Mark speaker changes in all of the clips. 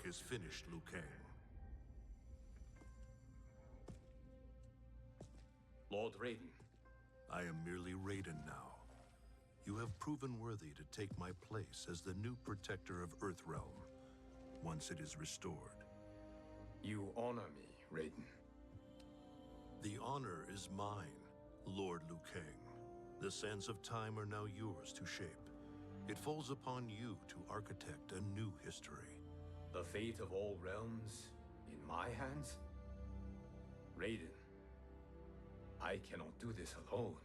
Speaker 1: work is finished, Liu Kang.
Speaker 2: Lord Raiden.
Speaker 1: I am merely Raiden now. You have proven worthy to take my place as the new protector of Earthrealm, once it is restored.
Speaker 2: You honor me, Raiden.
Speaker 1: The honor is mine, Lord Liu Kang. The sands of time are now yours to shape. It falls upon you to architect a new history.
Speaker 2: The fate of all realms in my hands? Raiden, I cannot do this alone.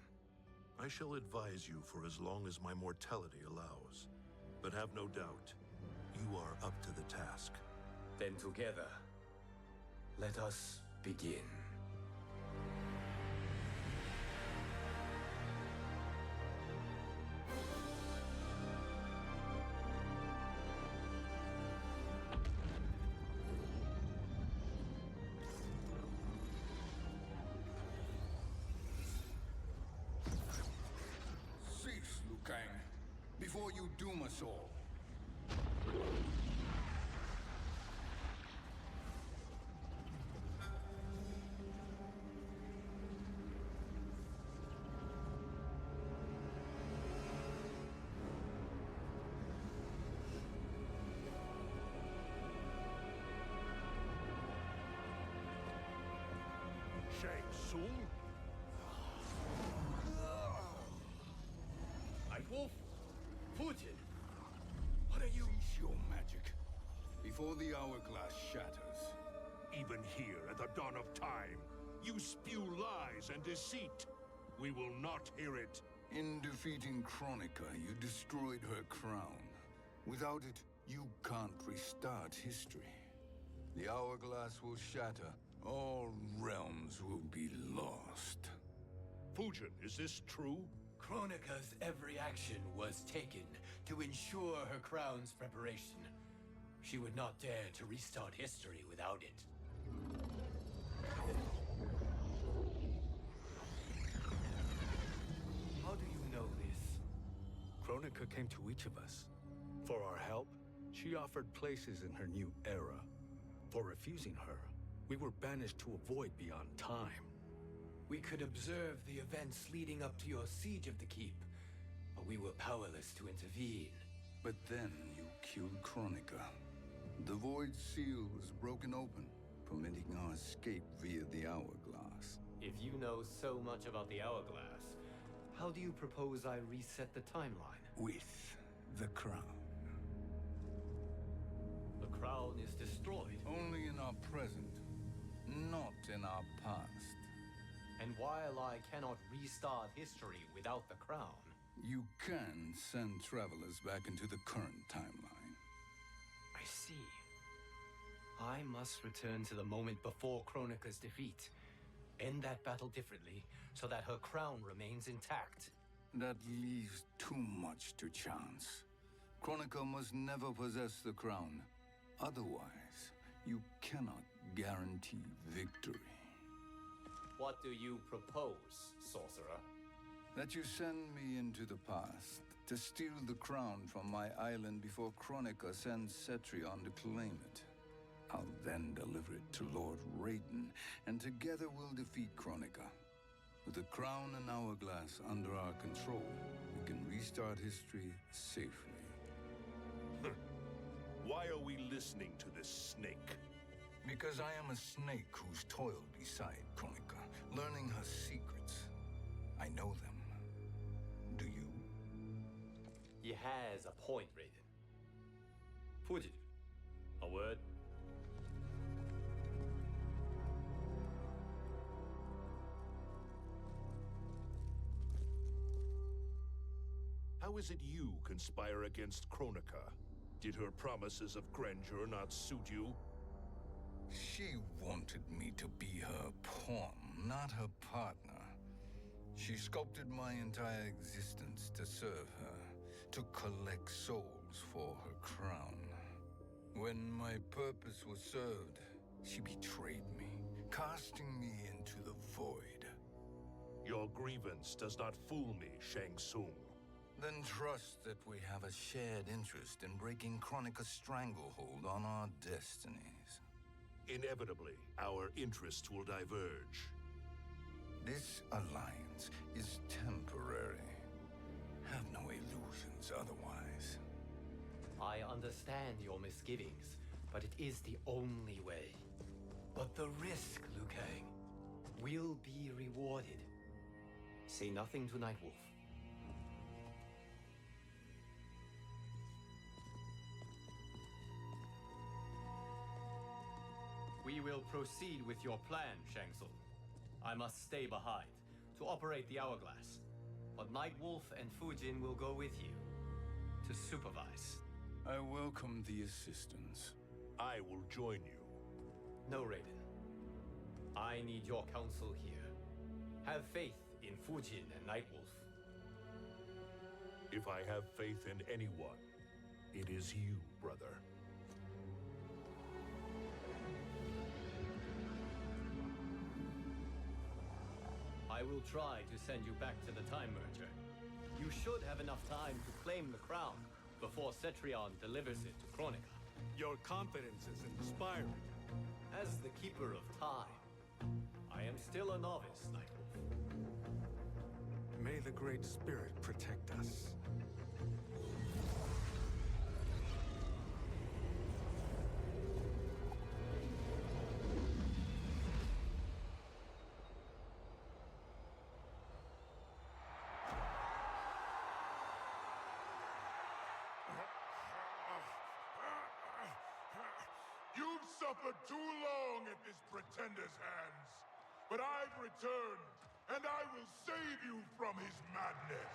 Speaker 1: I shall advise you for as long as my mortality allows. But have no doubt, you are up to the task.
Speaker 2: Then together, let us begin.
Speaker 3: Cease, Liu Kang, before you doom us all.
Speaker 1: Shang Tsung?
Speaker 2: Wolf? Putin? What are you?
Speaker 3: Cease your magic, before the hourglass shatters.
Speaker 4: Even here at the dawn of time, you spew lies and deceit. We will not hear it.
Speaker 3: In defeating Kronika, you destroyed her crown. Without it, you can't restart history. The hourglass will shatter. All realms will be lost.
Speaker 4: Fujin, is this true?
Speaker 2: Kronika's every action was taken to ensure her crown's preparation. She would not dare to restart history without it. How do you know this?
Speaker 5: Kronika came to each of us. For our help, she offered places in her new era. For refusing her, we were banished to a void beyond time.
Speaker 2: We could observe the events leading up to your siege of the keep, but we were powerless to intervene.
Speaker 3: But then you killed Kronika. The void seal was broken open, permitting our escape via the hourglass.
Speaker 2: If you know so much about the hourglass, how do you propose I reset the timeline?
Speaker 3: With the crown.
Speaker 2: The crown is destroyed.
Speaker 3: Only in our present, not in our past.
Speaker 2: And while I cannot restart history without the crown...
Speaker 3: You can send travelers back into the current timeline.
Speaker 2: I see. I must return to the moment before Kronika's defeat. End that battle differently, so that her crown remains intact.
Speaker 3: That leaves too much to chance. Kronika must never possess the crown. Otherwise, you cannot guarantee victory.
Speaker 2: What do you propose, sorcerer?
Speaker 3: That you send me into the past to steal the crown from my island before Kronika sends Cetrion to claim it. I'll then deliver it to Lord Raiden, and together we'll defeat Kronika. With the crown and hourglass under our control, we can restart history safely.
Speaker 4: Why are we listening to this snake?
Speaker 3: Because I am a snake who's toiled beside Kronika, learning her secrets. I know them. Do you?
Speaker 2: He has a point, Raiden. Fujin, a word?
Speaker 4: How is it you conspire against Kronika? Did her promises of grandeur not suit you?
Speaker 3: She wanted me to be her pawn, not her partner. She sculpted my entire existence to serve her, to collect souls for her crown. When my purpose was served, she betrayed me, casting me into the void.
Speaker 4: Your grievance does not fool me, Shang Tsung.
Speaker 3: Then trust that we have a shared interest in breaking Kronika's stranglehold on our destinies.
Speaker 4: Inevitably, our interests will diverge.
Speaker 3: This alliance is temporary. Have no illusions otherwise.
Speaker 2: I understand your misgivings, but it is the only way. But the risk, Liu Kang, will be rewarded. Say nothing to Nightwolf. We will proceed with your plan, Shang Tsung. I must stay behind to operate the hourglass. But Nightwolf and Fujin will go with you to supervise.
Speaker 3: I welcome the assistance.
Speaker 4: I will join you.
Speaker 2: No, Raiden. I need your counsel here. Have faith in Fujin and Nightwolf.
Speaker 4: If I have faith in anyone, it is you, brother.
Speaker 2: I will try to send you back to the Time Merger. You should have enough time to claim the crown before Cetrion delivers it to Kronika.
Speaker 5: Your confidence is inspiring.
Speaker 2: As the Keeper of Time, I am still a novice, Nightwolf.
Speaker 5: May the Great Spirit protect us.
Speaker 6: You've suffered too long at this pretender's hands. But I've returned, and I will save you from his madness.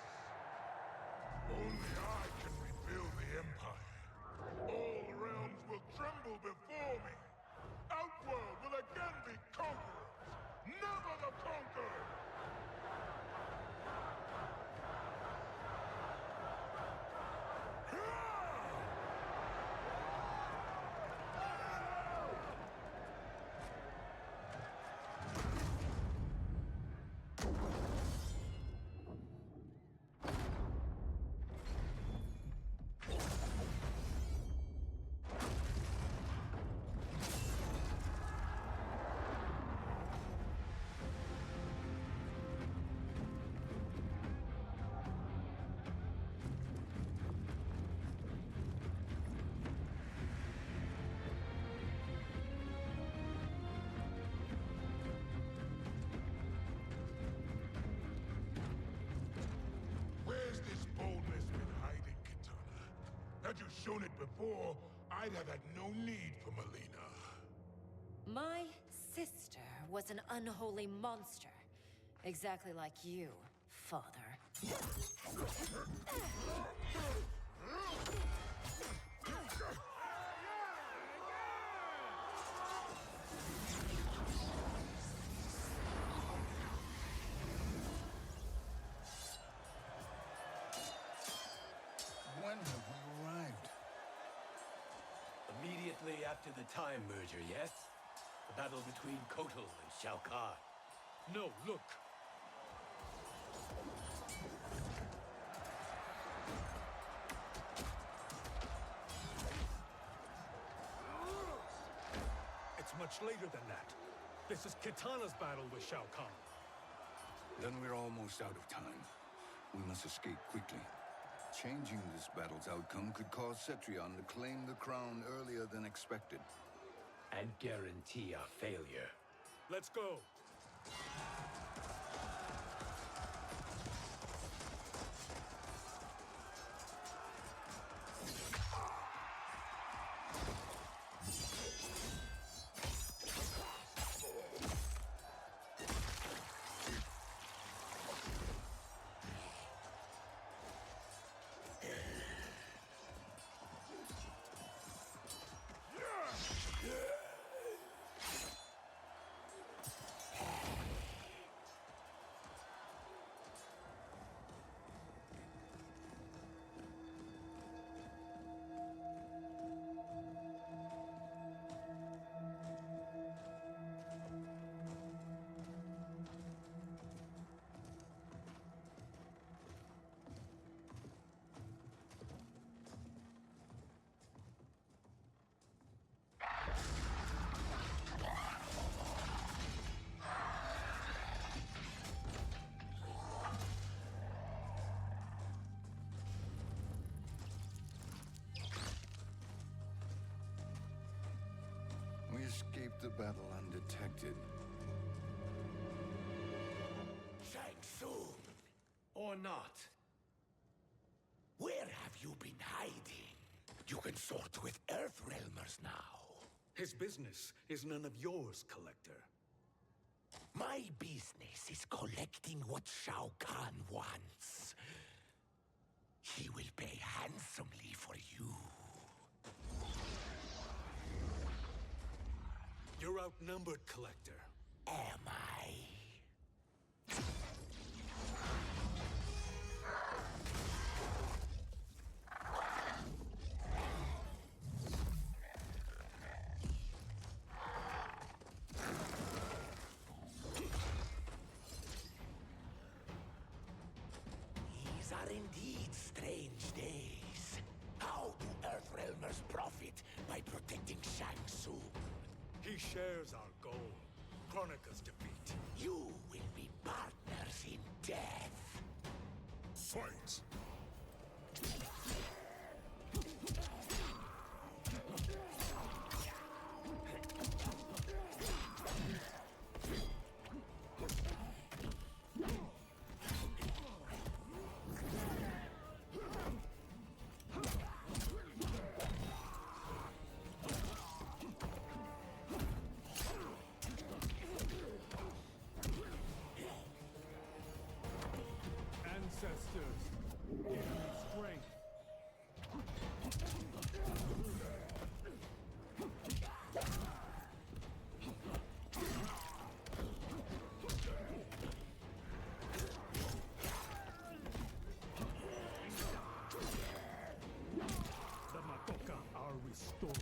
Speaker 6: Only I can rebuild the Empire. All realms will tremble before me. Outworld will again be conquerors, never the conquered! Where's this boldness been hiding, Kitana? Had you shown it before, I'd have had no need for Melina.
Speaker 7: My sister was an unholy monster. Exactly like you, father.
Speaker 3: When have we arrived?
Speaker 2: Immediately after the Time Merger, yes? The battle between Kotal and Shao Kahn.
Speaker 5: No, look! It's much later than that. This is Kitana's battle with Shao Kahn.
Speaker 3: Then we're almost out of time. We must escape quickly. Changing this battle's outcome could cause Cetrion to claim the crown earlier than expected.
Speaker 2: And guarantee our failure.
Speaker 5: Let's go!
Speaker 3: escaped the battle undetected.
Speaker 8: Shang Tsung,
Speaker 2: Or not.
Speaker 8: where have you been hiding? You can sort with Earthrealmers now.
Speaker 5: His business is none of yours, Collector.
Speaker 8: My business is collecting what Shao Kahn wants. He will pay handsomely for you.
Speaker 5: You're outnumbered, Collector.
Speaker 8: Am I? These are indeed strange days. How do Earthrealmers profit by protecting Shang Tsung?
Speaker 5: He shares our goal. Kronika's defeat.
Speaker 8: You will be partners in death.
Speaker 6: Fight!
Speaker 9: Ancestors, give me strength. The Makoka are restored.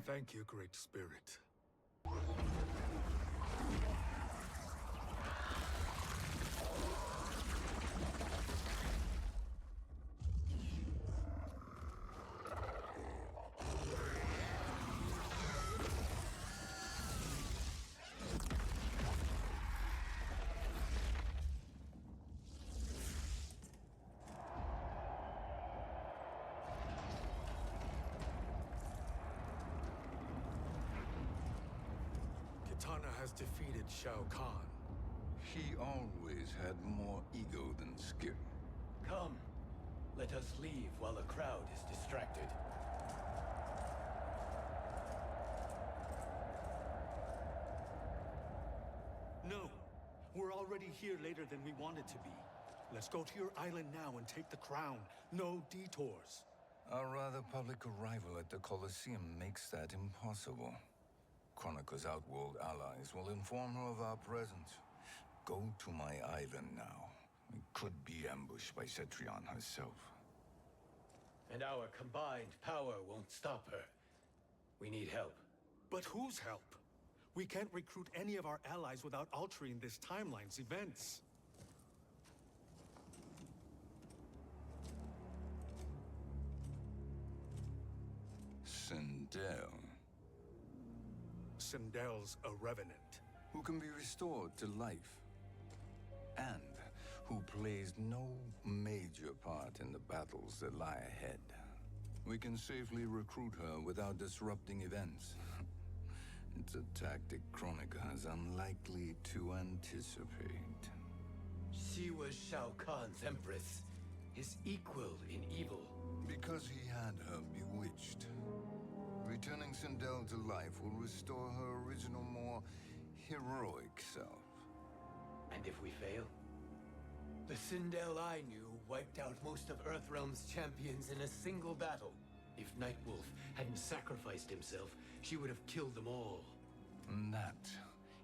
Speaker 5: Thank you, Great Spirit. Kitana has defeated Shao Kahn.
Speaker 3: He always had more ego than skill.
Speaker 2: Come, let us leave while the crowd is distracted.
Speaker 5: No, we're already here later than we wanted to be. Let's go to your island now and take the crown. No detours.
Speaker 3: Our rather public arrival at the Colosseum makes that impossible. Kronika's outworld allies will inform her of our presence. Go to my island now. We could be ambushed by Cetrion herself.
Speaker 2: And our combined power won't stop her. We need help.
Speaker 5: But whose help? We can't recruit any of our allies without altering this timeline's events.
Speaker 3: Sindel,
Speaker 5: Sindel's a revenant.
Speaker 3: who can be restored to life. And who plays no major part in the battles that lie ahead. We can safely recruit her without disrupting events. It's a tactic Kronika is unlikely to anticipate.
Speaker 2: She was Shao Kahn's empress, his equal in evil.
Speaker 3: Because he had her bewitched. Returning Sindel to life will restore her original, more heroic self.
Speaker 2: And if we fail? The Sindel I knew wiped out most of Earthrealm's champions in a single battle. If Nightwolf hadn't sacrificed himself, she would have killed them all.
Speaker 3: And that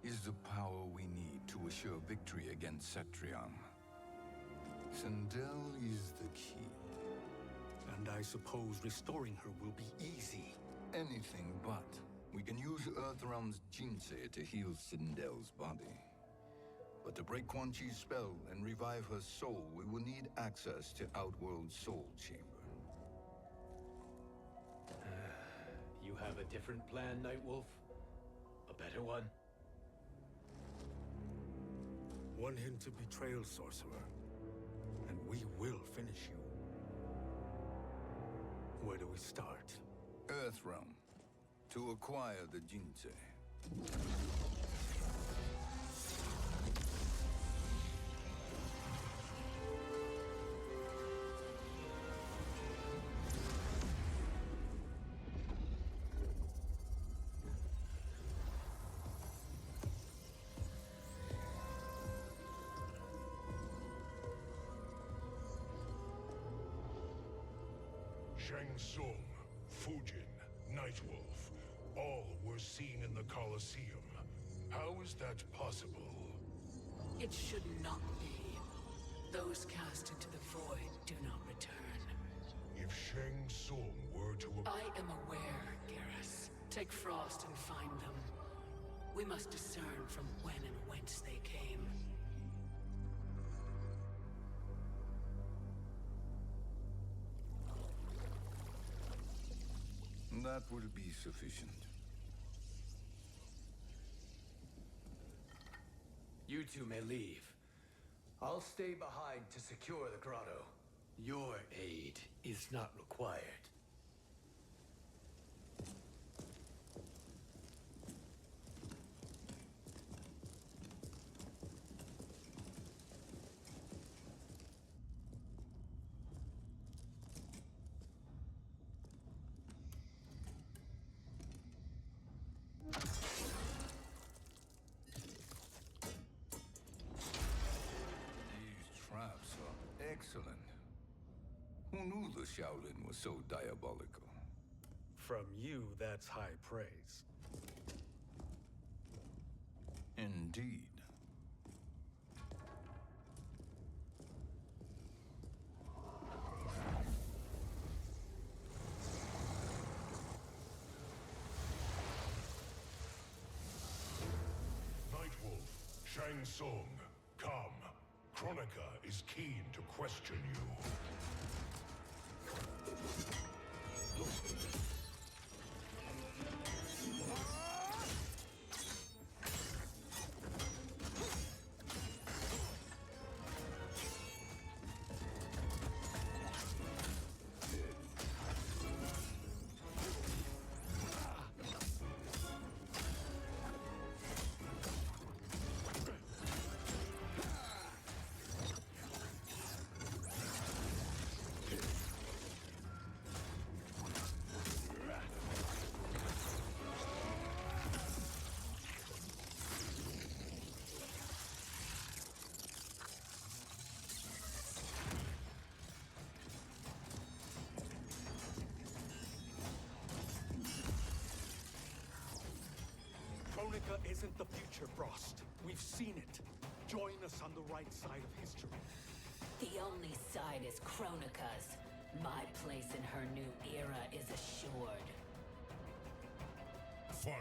Speaker 3: is the power we need to assure victory against Cetrion. Sindel is the key.
Speaker 5: And I suppose restoring her will be easy.
Speaker 3: Anything but. We can use Earthrealm's Jinsei to heal Sindel's body. But to break Quan Chi's spell and revive her soul, we will need access to Outworld's Soul Chamber.
Speaker 2: have a different plan, Nightwolf? A better one?
Speaker 5: Want him to be Trail Sorcerer, and we will finish you. Where do we start?
Speaker 3: Earthrealm. To acquire the Jinsei.
Speaker 6: Shang Tsung, Fujin, Nightwolf, all were seen in the Colosseum. How is that possible?
Speaker 10: It should not be. Those cast into the void do not return.
Speaker 6: If Shang Tsung were to...
Speaker 10: I am aware, Garrus. Take Frost and find them. We must discern from when and whence they came.
Speaker 3: That will be sufficient.
Speaker 2: You two may leave. I'll stay behind to secure the grotto. Your aid is not required.
Speaker 3: Excellent. Who knew the Shaolin was so diabolical?
Speaker 5: From you, that's high praise.
Speaker 3: Indeed.
Speaker 6: Nightwolf, Shang Tsung, come. Kronika is keen to question you.
Speaker 5: Kronika isn't the future, Frost. We've seen it. Join us on the right side of history.
Speaker 10: The only side is Kronika's. My place in her new era is assured.
Speaker 6: Fight.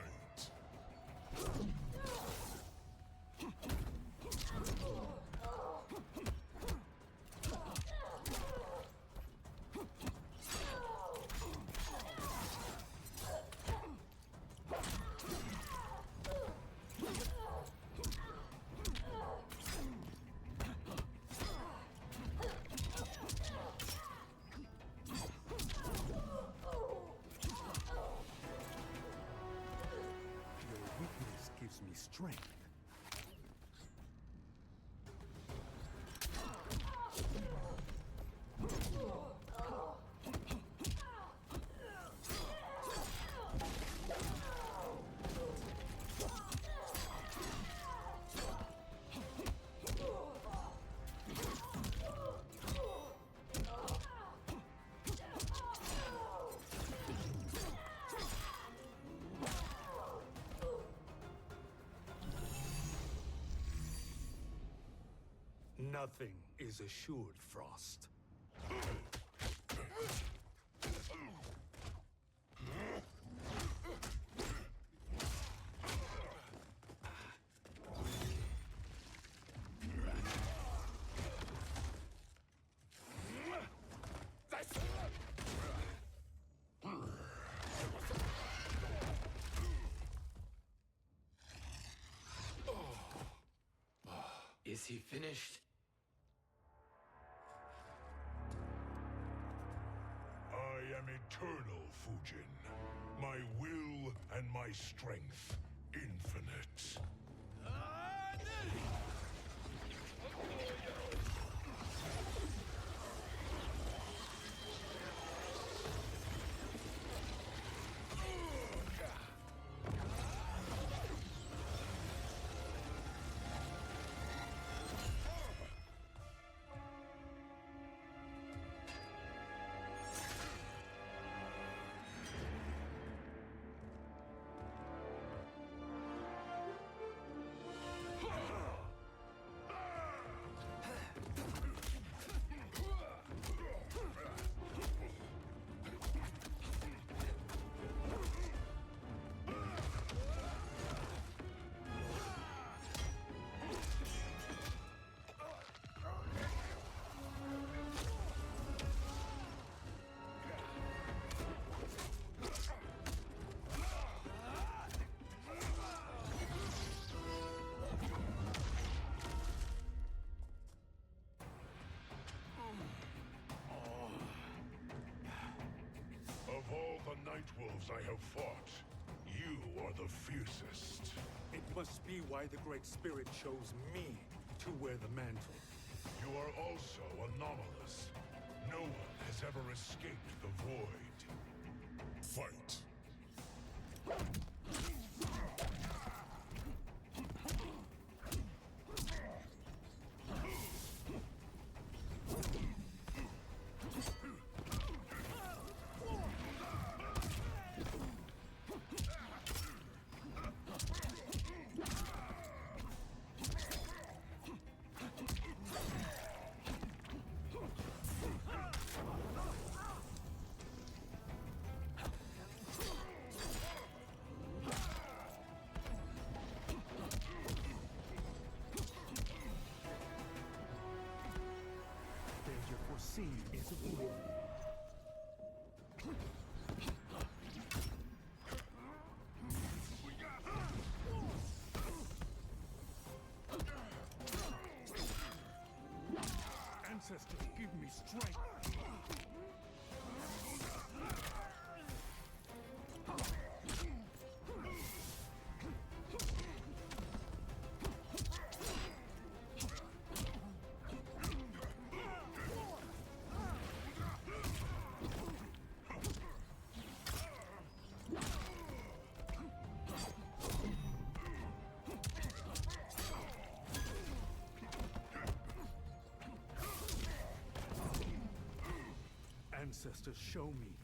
Speaker 5: Strength. Nothing is assured, Frost.
Speaker 2: Is he finished?
Speaker 6: I am eternal, Fujin. My will and my strength infinite. Of all the Nightwolves I have fought, you are the fiercest.
Speaker 9: It must be why the Great Spirit chose me to wear the mantle.
Speaker 6: You are also anomalous. No one has ever escaped the void. Fight.
Speaker 9: Danger foreseen is avoided. Ancestors, give me strength. Ancestors, show me.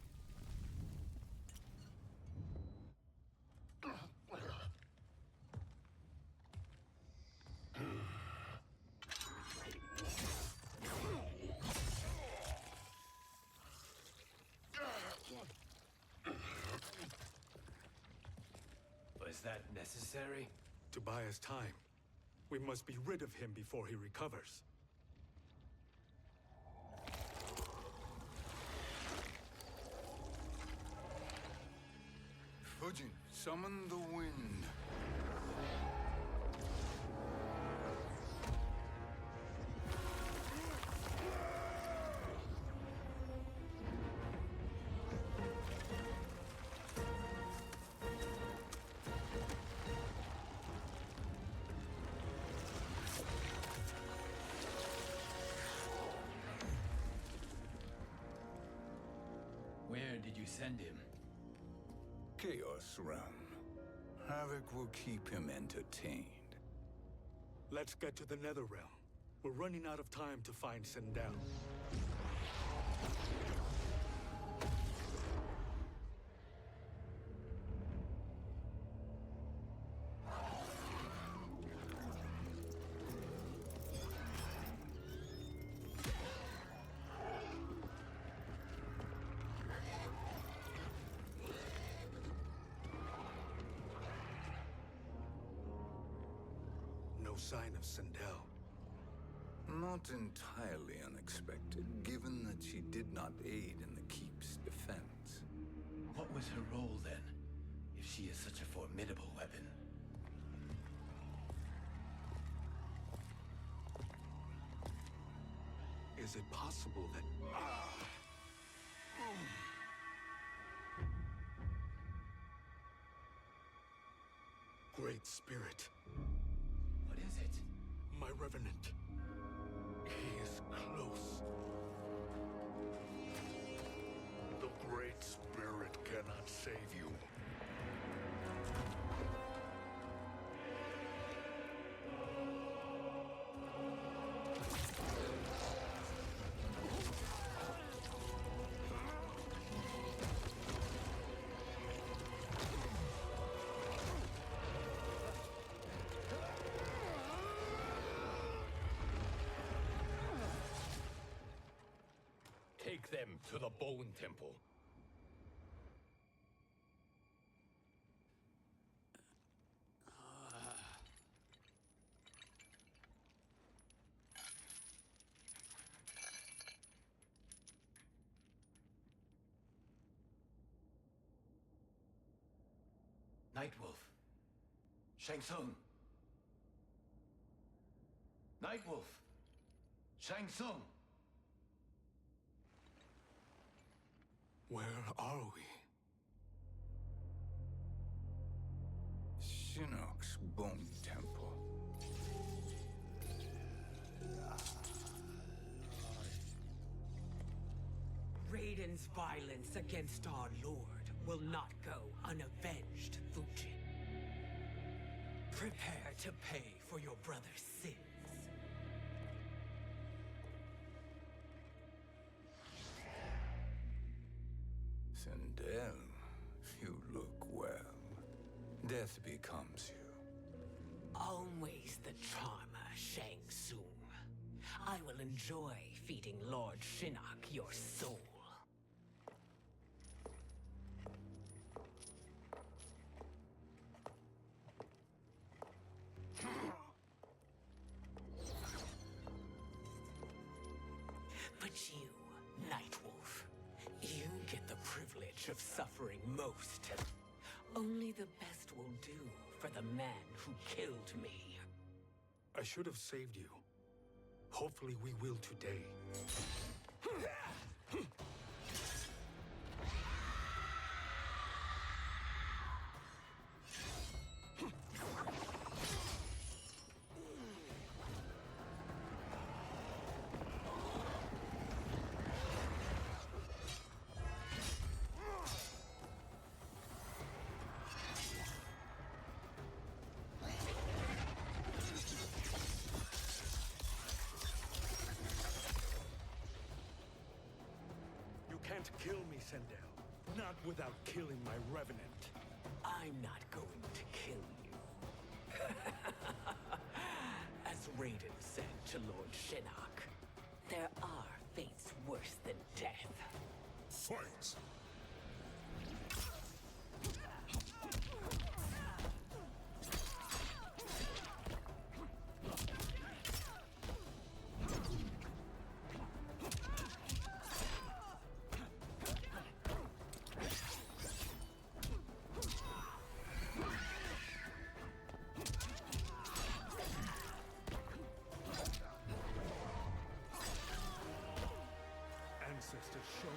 Speaker 2: Was that necessary?
Speaker 5: To buy us time. We must be rid of him before he recovers.
Speaker 3: Fujin, summon the wind.
Speaker 2: Where did you send him?
Speaker 3: Chaos Realm. Havoc will keep him entertained.
Speaker 5: Let's get to the Netherrealm. We're running out of time to find Sindel. No sign of Sindel.
Speaker 3: Not entirely unexpected, given that she did not aid in the Keep's defense.
Speaker 2: What was her role then, if she is such a formidable weapon?
Speaker 5: is it possible that... Great Spirit.
Speaker 2: What is it?
Speaker 5: My Revenant. He is close.
Speaker 6: The Great Spirit cannot save you.
Speaker 4: Take them to the Bone Temple.
Speaker 2: Nightwolf. Shang Tsung. Nightwolf. Shang Tsung.
Speaker 5: Where are we?
Speaker 3: Shinnok's Bone Temple.
Speaker 10: Raiden's violence against our lord will not go unavenged, Fujin. Prepare to pay for your brother's sins.
Speaker 3: Sindel, you look well. Death becomes you.
Speaker 10: Always the charmer, Shang Tsung. I will enjoy feeding Lord Shinnok your soul. But you, Nightwolf, you get the privilege of suffering most. Only the best will do for the man who killed me.
Speaker 5: I should have saved you. Hopefully we will today. You can't kill me, Sindel. Not without killing my Revenant.
Speaker 10: I'm not going to kill you. As Raiden said to Lord Shinnok, there are fates worse than death.
Speaker 6: Fight!
Speaker 5: Ancestors show me.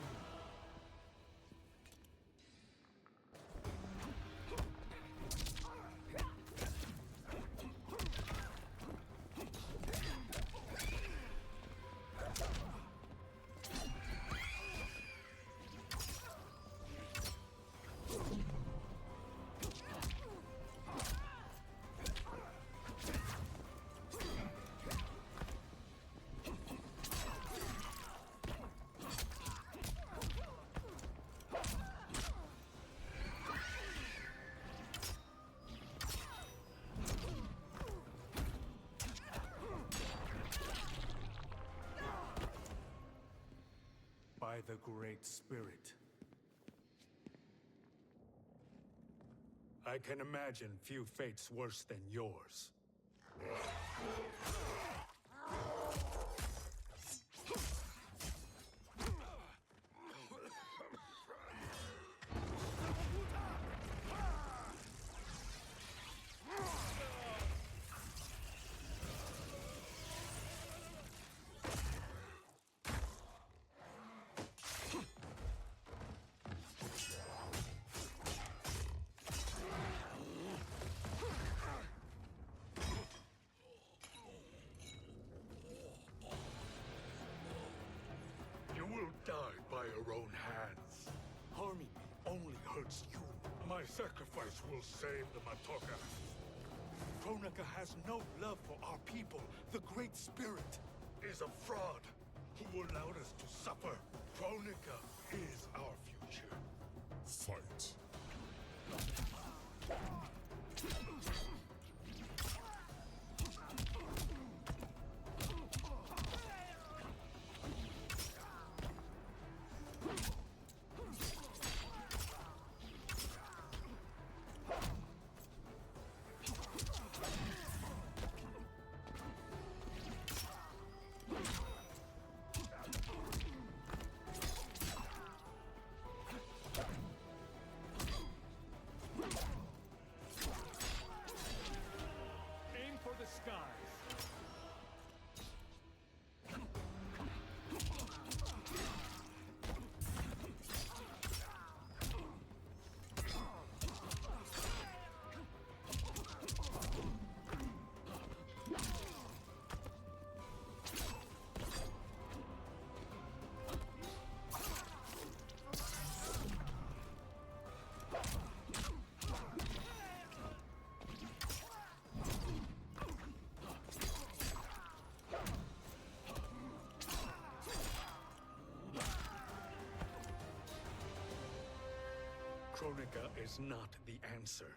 Speaker 5: By the Great Spirit. I can imagine few fates worse than yours.
Speaker 9: hurts you. My sacrifice will save the Matoka. Kronika has no love for our people. The Great Spirit is a fraud who allowed us to suffer. Kronika is our future.
Speaker 6: Fight.
Speaker 9: Aim for the skies. Kronika is not the answer.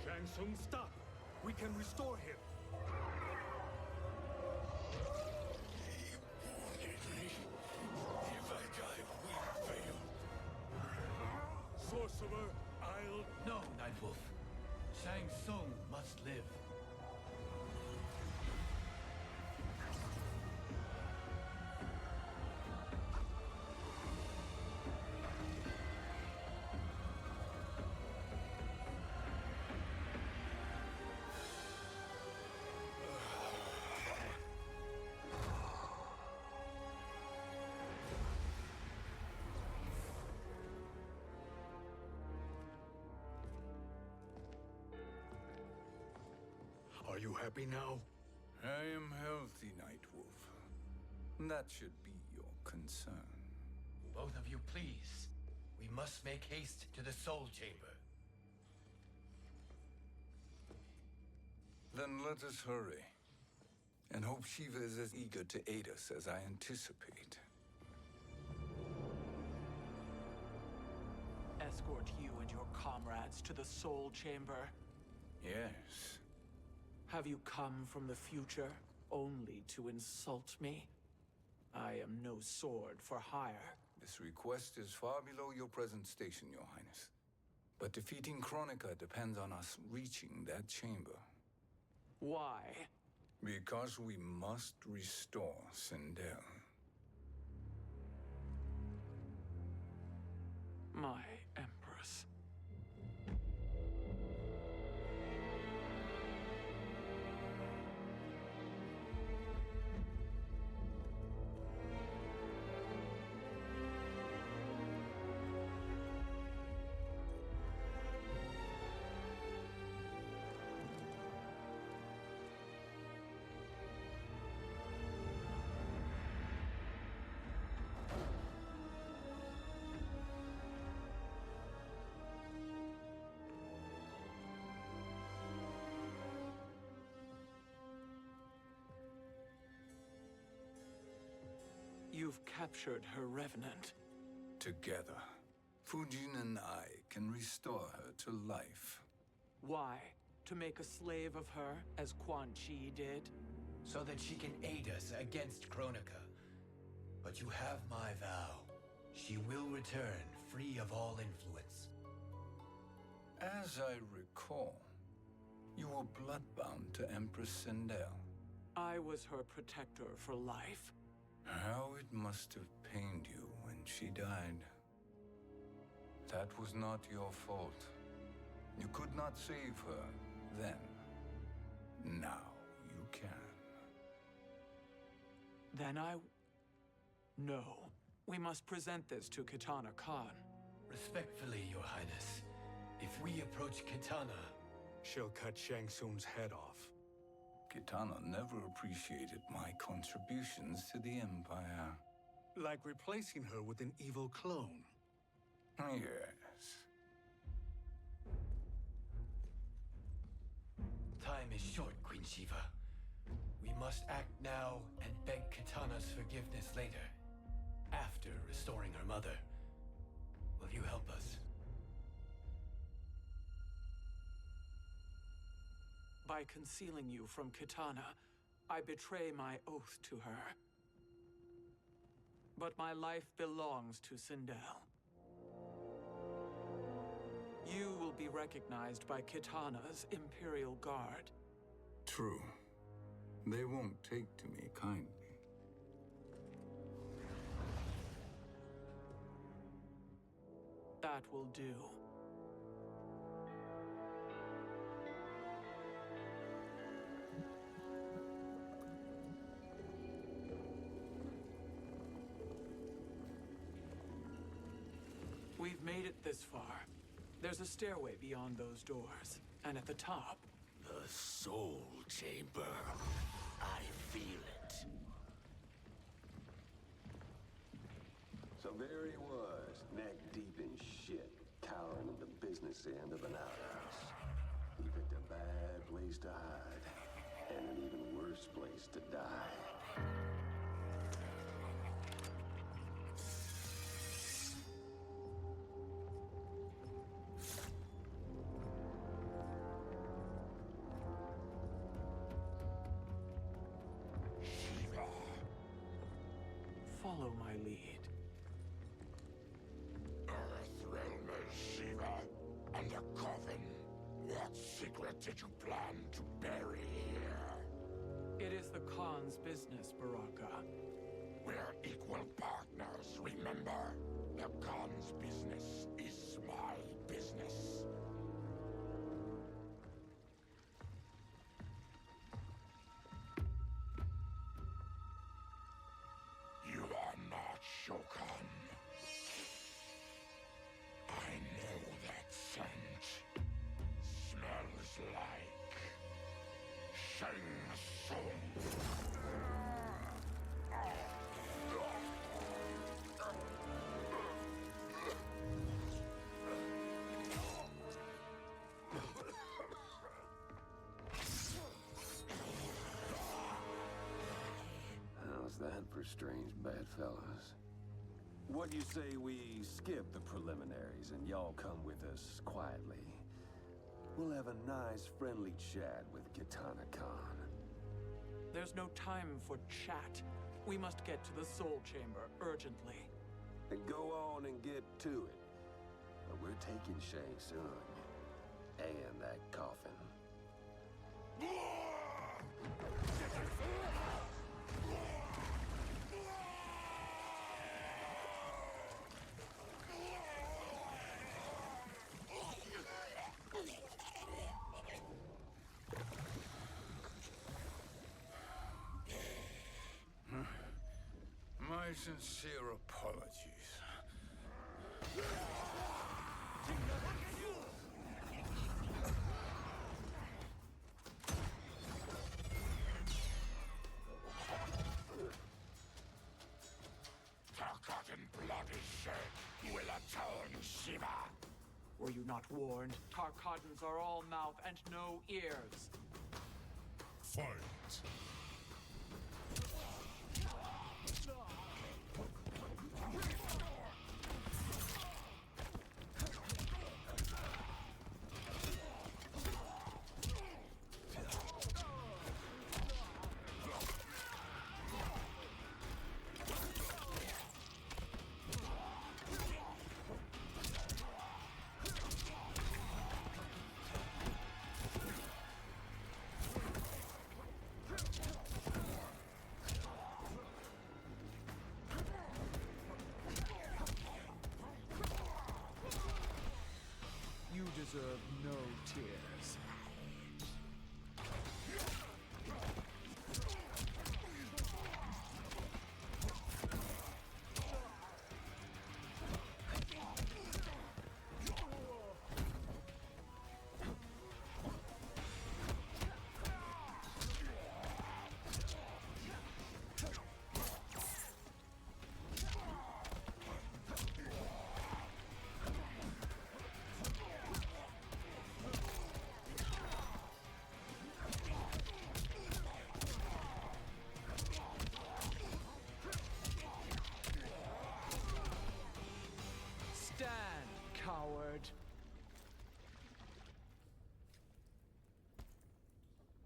Speaker 9: Shang Tsung, stop! We can restore him.
Speaker 6: If I die, we fail.
Speaker 9: Sorcerer, I'll...
Speaker 2: No, Nightwolf. Shang Tsung must live.
Speaker 9: Are you happy now?
Speaker 3: I am healthy, Nightwolf. That should be your concern.
Speaker 2: Both of you, please. We must make haste to the Soul Chamber.
Speaker 3: Then let us hurry. And hope Shiva is as eager to aid us as I anticipate.
Speaker 11: Escort you and your comrades to the Soul Chamber.
Speaker 3: Yes.
Speaker 11: Have you come from the future only to insult me? I am no sword for hire.
Speaker 3: This request is far below your present station, Your Highness. But defeating Kronika depends on us reaching that chamber.
Speaker 11: Why?
Speaker 3: Because we must restore Sindel.
Speaker 11: My Empress. You've captured her revenant.
Speaker 3: Together, Fujin and I can restore her to life.
Speaker 11: Why? To make a slave of her, as Quan Chi did?
Speaker 2: So that she can aid us against Kronika. But you have my vow. She will return free of all influence.
Speaker 3: As I recall, you were bloodbound to Empress Sindel.
Speaker 11: I was her protector for life.
Speaker 3: How it must have pained you when she died. That was not your fault. You could not save her then. Now you can.
Speaker 11: Then No. We must present this to Kitana Khan.
Speaker 2: Respectfully, Your Highness, if we approach Kitana...
Speaker 5: She'll cut Shang Tsung's head off.
Speaker 3: Kitana never appreciated my contributions to the Empire.
Speaker 5: Like replacing her with an evil clone.
Speaker 3: Yes.
Speaker 2: Time is short, Queen Shiva. We must act now and beg Kitana's forgiveness later. After restoring her mother. Will you help us?
Speaker 11: By concealing you from Kitana, I betray my oath to her. But my life belongs to Sindel. You will be recognized by Kitana's Imperial Guard.
Speaker 3: True. They won't take to me kindly.
Speaker 11: That will do. We've made it this far. There's a stairway beyond those doors, and at the top...
Speaker 8: The Soul Chamber. I feel it.
Speaker 12: So there he was, neck deep in shit, cowering at the business end of an outhouse. He picked a bad place to hide, and an even worse place to die.
Speaker 11: Follow my lead.
Speaker 8: Earthrealmer Shiva and a coffin. What secret did you plan to bury here?
Speaker 11: It is the Khan's business, Baraka.
Speaker 8: We're equal partners, remember? The Khan's business is my business. You are not Shokan. I know that scent. Smells like Shang Tsung.
Speaker 12: How's that for strange bedfellows? What do you say we skip the preliminaries and y'all come with us quietly? We'll have a nice, friendly chat with Kitana Khan.
Speaker 11: There's no time for chat. We must get to the Soul Chamber urgently.
Speaker 12: Then go on and get to it. But we're taking Shang Tsung. And that coffin.
Speaker 3: My sincere apologies.
Speaker 8: Forgotten blood is shed. Will atone, Shiva.
Speaker 11: Were you not warned? Tarkatans are all mouth and no ears.
Speaker 6: Fight.
Speaker 11: You deserve no tears. coward.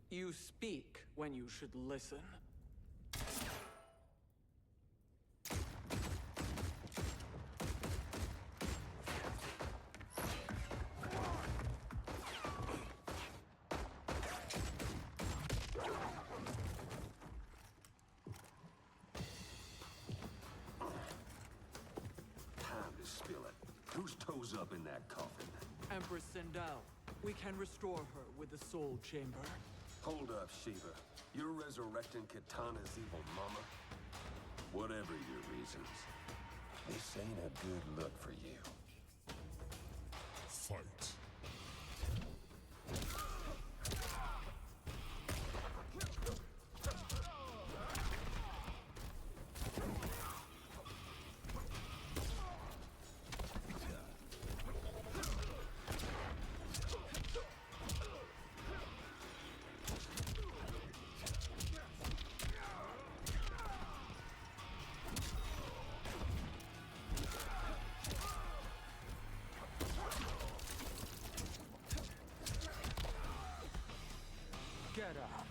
Speaker 11: You speak when you should listen.
Speaker 12: Time to spill it. Whose toes up in that coffin?
Speaker 11: Empress Sindel. We can restore her with the Soul Chamber.
Speaker 12: Hold up, Shiva. You're resurrecting Kitana's evil mama? Whatever your reasons, this ain't a good look for you.
Speaker 6: Fight.
Speaker 11: Get up.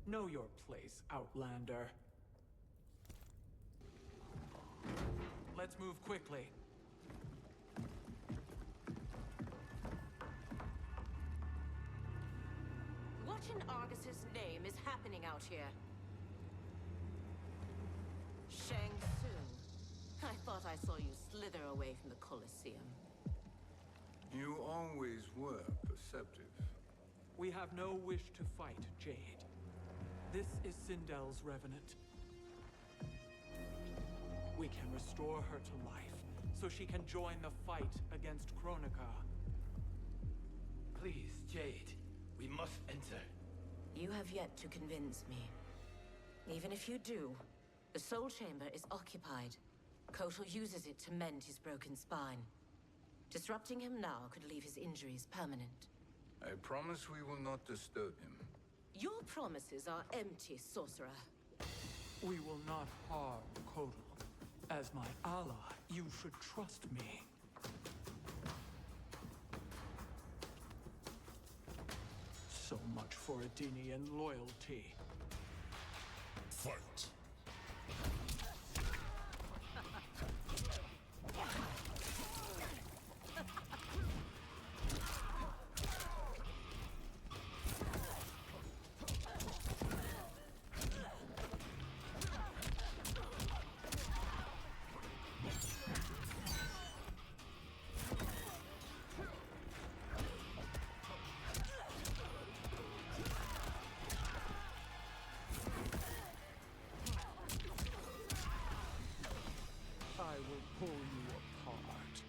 Speaker 11: Know your place, Outlander. Let's move quickly.
Speaker 13: What in Argus's name is happening out here? Shang Tsung. I thought I saw you slither away from the Colosseum.
Speaker 3: You always were perceptive.
Speaker 11: We have no wish to fight, Jade. This is Sindel's Revenant. We can restore her to life, so she can join the fight against Kronika.
Speaker 2: Please, Jade, we must enter.
Speaker 13: You have yet to convince me. Even if you do, the Soul Chamber is occupied. Kotal uses it to mend his broken spine. Disrupting him now could leave his injuries permanent.
Speaker 3: I promise we will not disturb him.
Speaker 13: Your promises are empty, sorcerer.
Speaker 11: We will not harm Kotal. As my ally, you should trust me. So much for Adenian loyalty.
Speaker 6: Fight.
Speaker 11: I will pull you apart.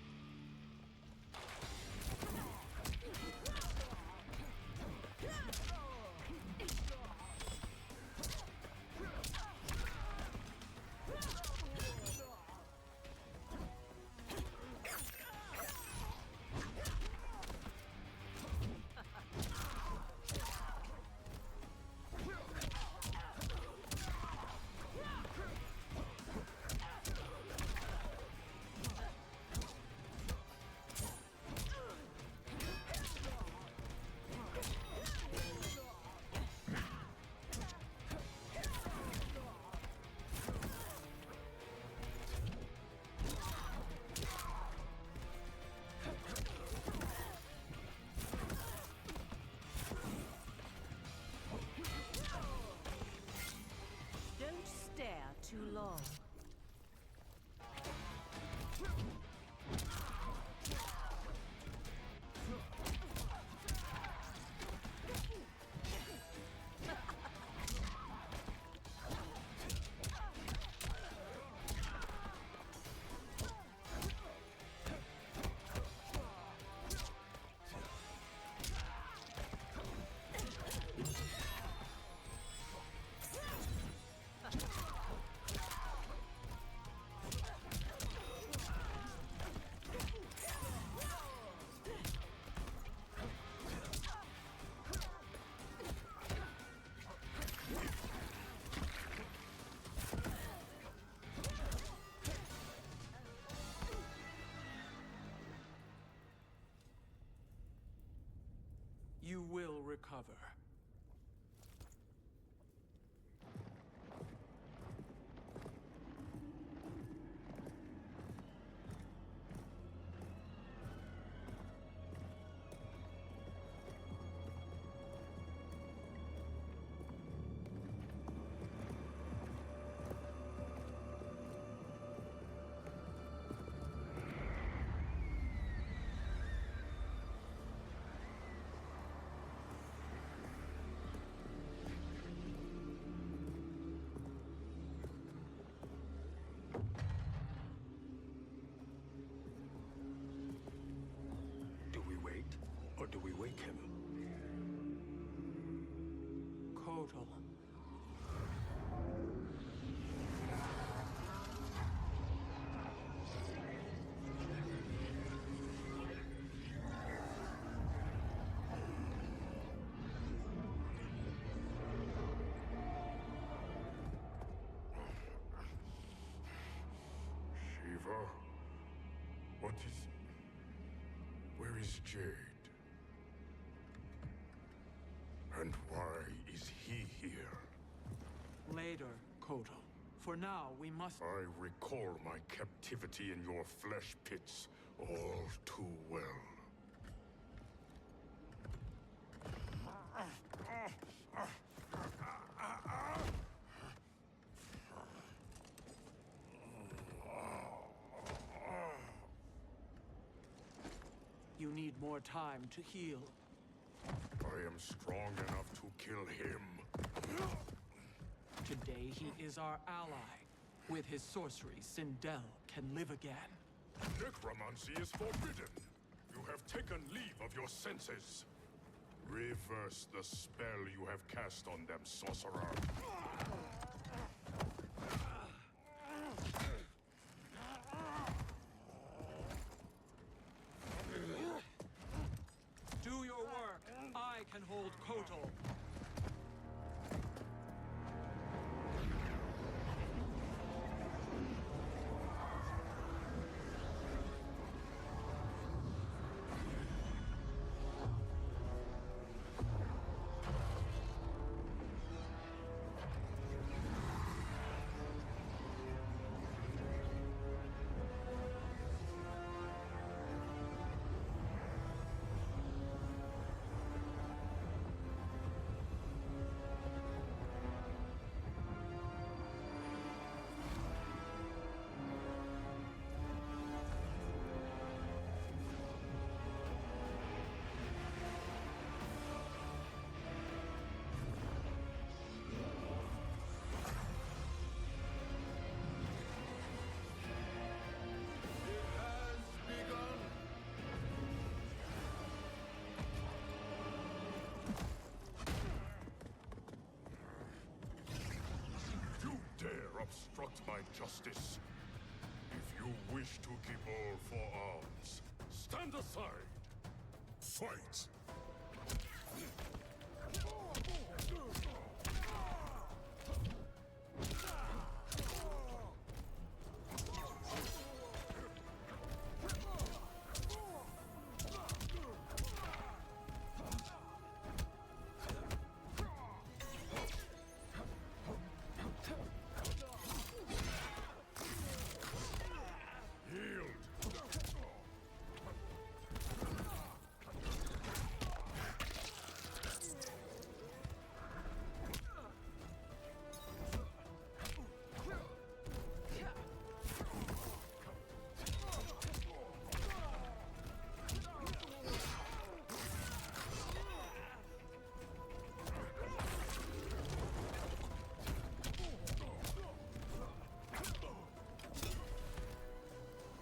Speaker 11: recover.
Speaker 5: Do we wait, or do we wake him?
Speaker 11: Kotal.
Speaker 6: Shiva? What is... Where is Jade? And why is he here?
Speaker 11: Later, Kotal. For now, we must...
Speaker 6: I recall my captivity in your flesh pits all too well.
Speaker 11: You need more time to heal.
Speaker 6: I am strong enough to kill him.
Speaker 11: Today, he is our ally. With his sorcery, Sindel can live again.
Speaker 6: Necromancy is forbidden. You have taken leave of your senses. Reverse the spell you have cast on them, sorcerer.
Speaker 11: Do your work. I can hold Kotal.
Speaker 6: Obstruct my justice. If you wish to keep all four arms, stand aside. Fight!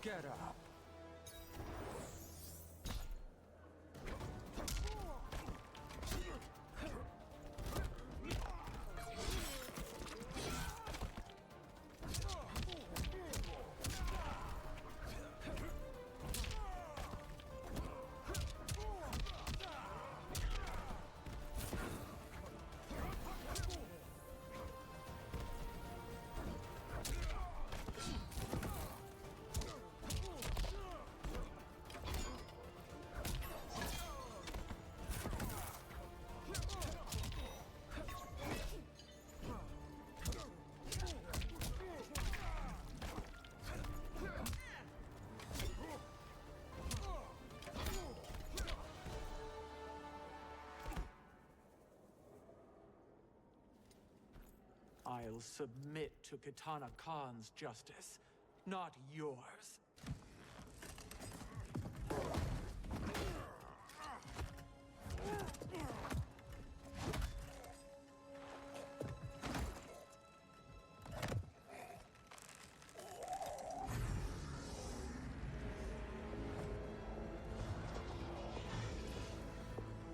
Speaker 11: Get up. I'll submit to Kitana Khan's justice, not yours.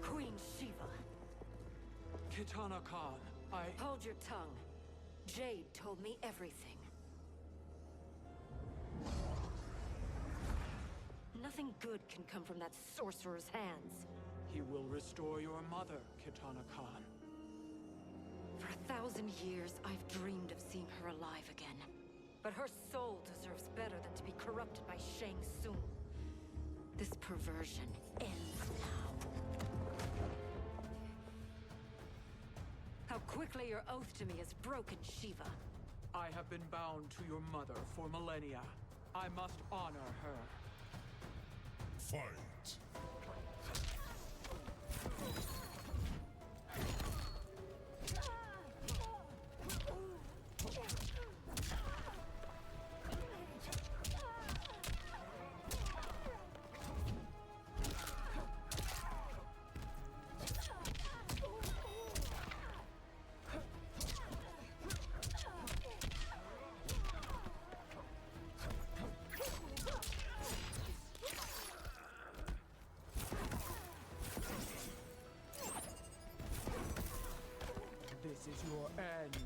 Speaker 7: Queen Shiva.
Speaker 11: Kitana Khan,
Speaker 7: Hold your tongue. Jade told me everything. Nothing good can come from that sorcerer's hands.
Speaker 11: He will restore your mother, Kitana Khan.
Speaker 7: For 1,000 years, I've dreamed of seeing her alive again. But her soul deserves better than to be corrupted by Shang Tsung. This perversion ends now. How quickly your oath to me is broken, Shiva.
Speaker 11: I have been bound to your mother for millennia. I must honor her.
Speaker 6: Fight!
Speaker 11: This is your end.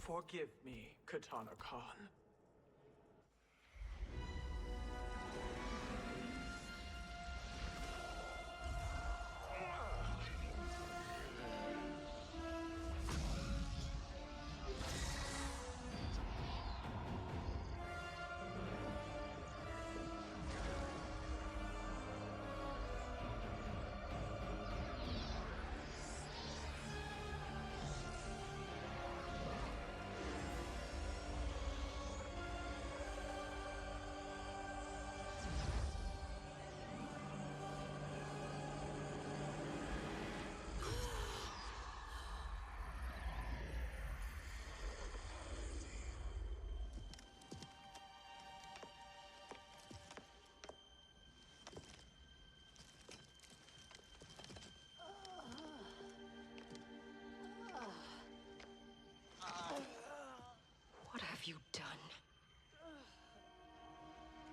Speaker 11: Forgive me, Kitana Khan.
Speaker 7: What have you done?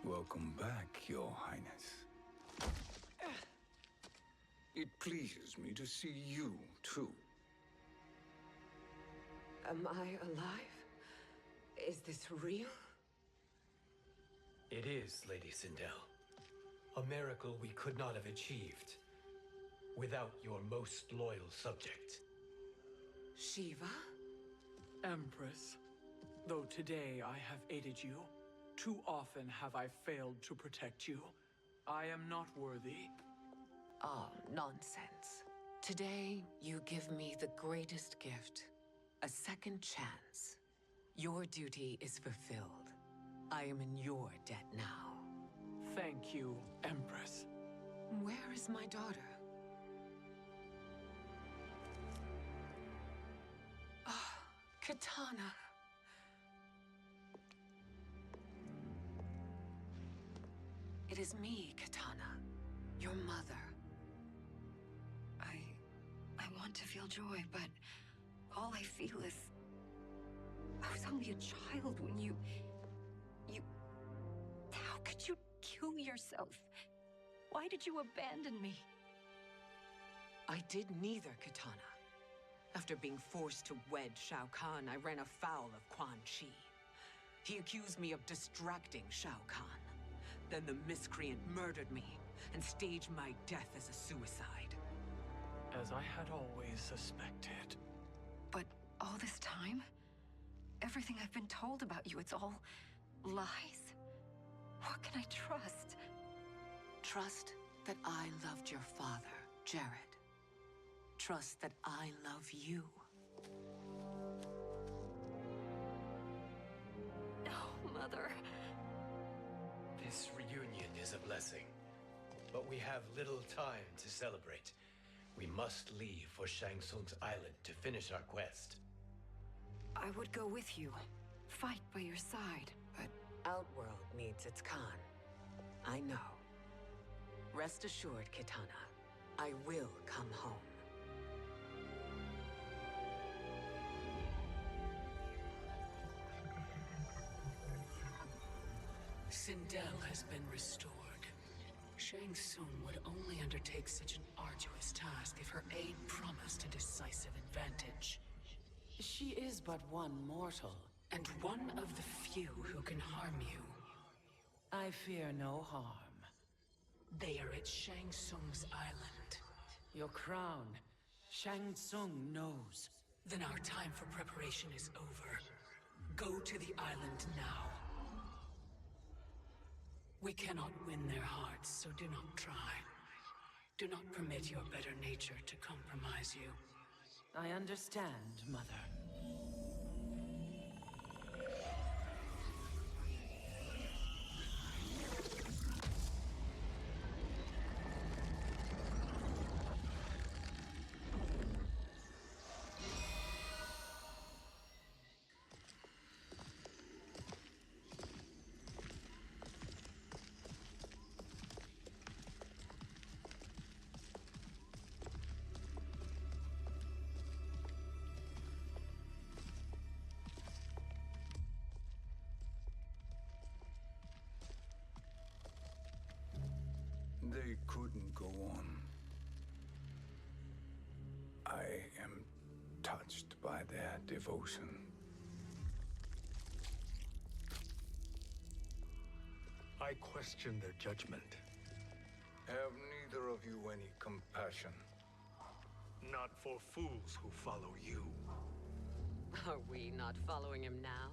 Speaker 3: Welcome back, Your Highness. It pleases me to see you, too.
Speaker 10: Am I alive? Is this real?
Speaker 2: It is, Lady Sindel. A miracle we could not have achieved without your most loyal subject.
Speaker 10: Shiva?
Speaker 11: Empress, though today I have aided you, too often have I failed to protect you. I am not worthy.
Speaker 10: Oh, nonsense. Today, you give me the greatest gift. A second chance. Your duty is fulfilled. I am in your debt now.
Speaker 11: Thank you, Empress.
Speaker 10: Where is my daughter? Ah, Kitana. It is me, Kitana. Your mother.
Speaker 7: I want to feel joy, but all I feel is... I was only a child when you... How could you kill yourself? Why did you abandon me?
Speaker 10: I did neither, Kitana. After being forced to wed Shao Kahn, I ran afoul of Quan Chi. He accused me of distracting Shao Kahn. Then the miscreant murdered me and staged my death as a suicide.
Speaker 11: As I had always suspected.
Speaker 7: But all this time? Everything I've been told about you, it's all lies? What can I trust?
Speaker 10: Trust that I loved your father, Jared. Trust that I love you.
Speaker 7: Oh, Mother.
Speaker 2: This reunion is a blessing, but we have little time to celebrate. We must leave for Shang Tsung's island to finish our quest.
Speaker 7: I would go with you, fight by your side, but...
Speaker 10: Outworld needs its Khan. I know. Rest assured, Kitana, I will come home.
Speaker 14: Sindel has been restored. Shang Tsung would only undertake such an arduous task if her aid promised a decisive advantage. She is but one mortal, and one of the few who can harm you. I fear no harm. They are at Shang Tsung's island. Your crown, Shang Tsung knows. Then our time for preparation is over. Go to the island now. We cannot win their hearts, so do not try. Do not permit your better nature to compromise you.
Speaker 10: I understand, Mother.
Speaker 3: They couldn't go on. I am touched by their devotion.
Speaker 5: I question their judgment.
Speaker 3: Have neither of you any compassion?
Speaker 5: Not for fools who follow you.
Speaker 10: Are we not following him now?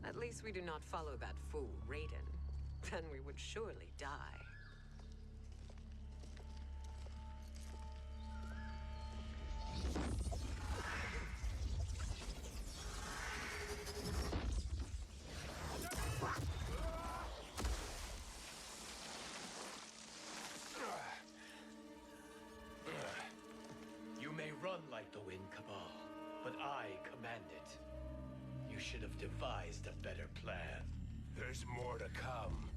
Speaker 10: At least we do not follow that fool, Raiden. Then we would surely die.
Speaker 2: You may run like the wind, Cabal, but I command it. You should have devised a better plan.
Speaker 8: There's more to come.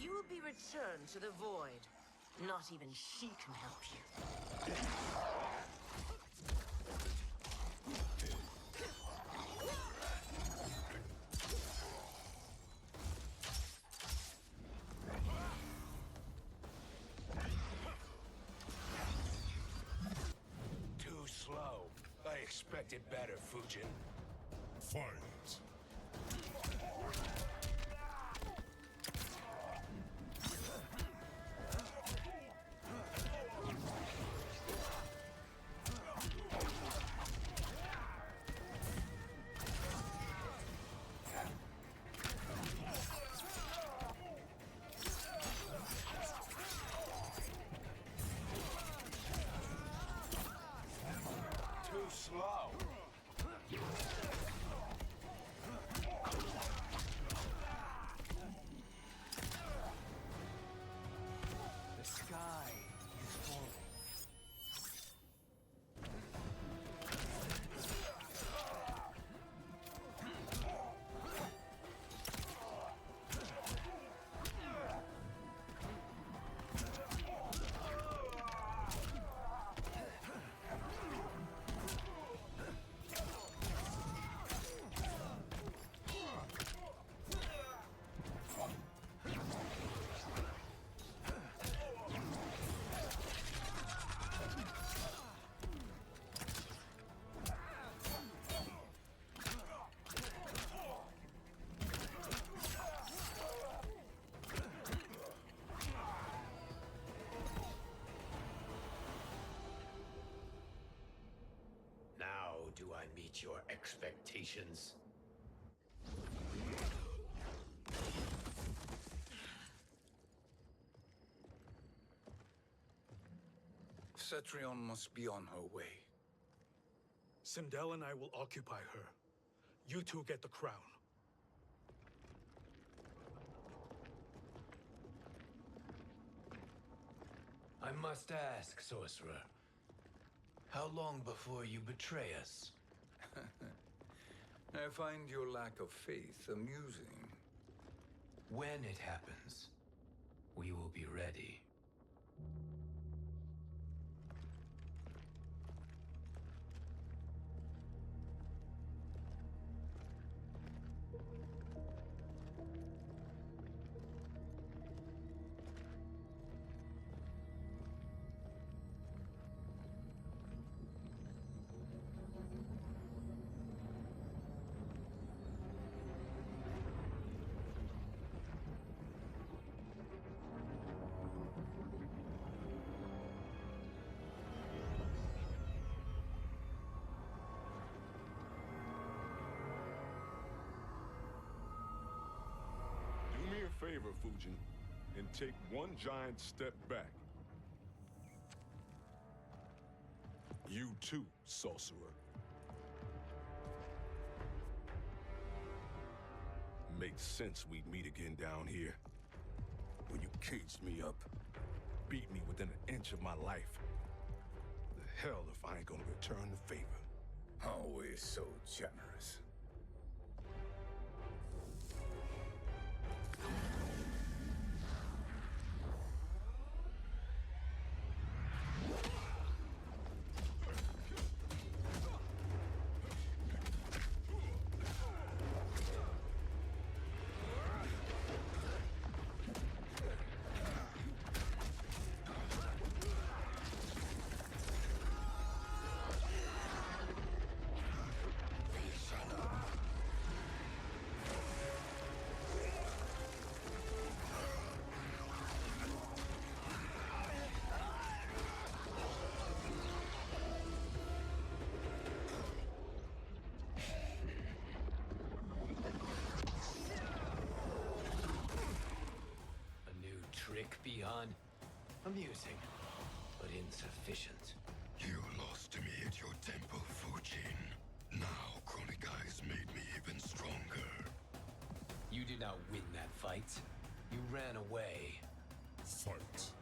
Speaker 13: You will be returned to the void. Not even she can help you.
Speaker 8: Too slow. I expected better, Fujin.
Speaker 6: Fight.
Speaker 8: Too slow.
Speaker 2: do I meet your expectations?
Speaker 3: Cetrion must be on her way.
Speaker 9: Sindel and I will occupy her. You two get the crown.
Speaker 15: I must ask, sorcerer. How long before you betray us?
Speaker 3: I find your lack of faith amusing.
Speaker 15: When it happens, we will be ready.
Speaker 6: Favor, Fujin, and take one giant step back. You too, sorcerer. Makes sense we'd meet again down here. When you caged me up, beat me within an inch of my life. The hell if I ain't gonna return the favor.
Speaker 3: Always so generous.
Speaker 2: Beyond amusing, but insufficient.
Speaker 16: You lost to me at your temple, Fujin. Now Kronika has made me even stronger.
Speaker 2: You did not win that fight. You ran away.
Speaker 16: Fight.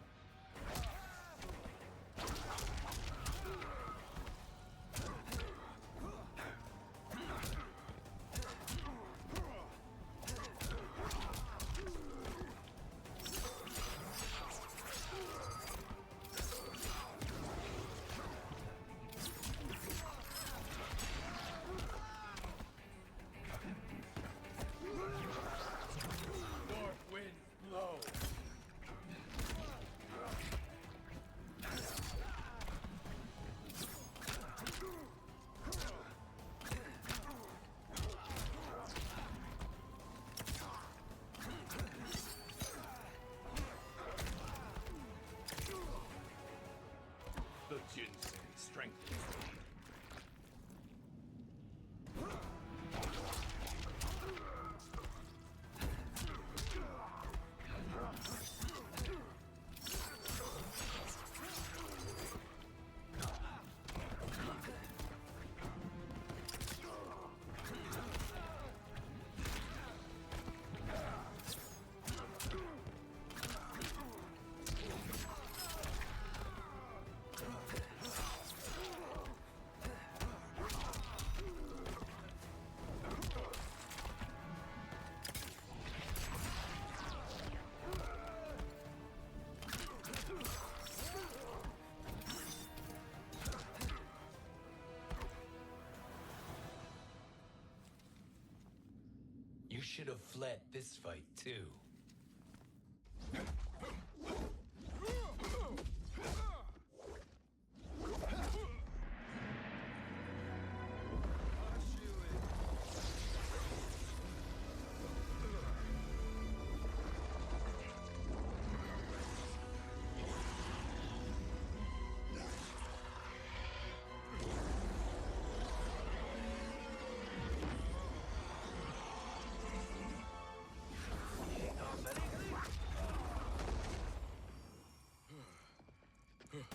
Speaker 2: You should have fled this fight, too.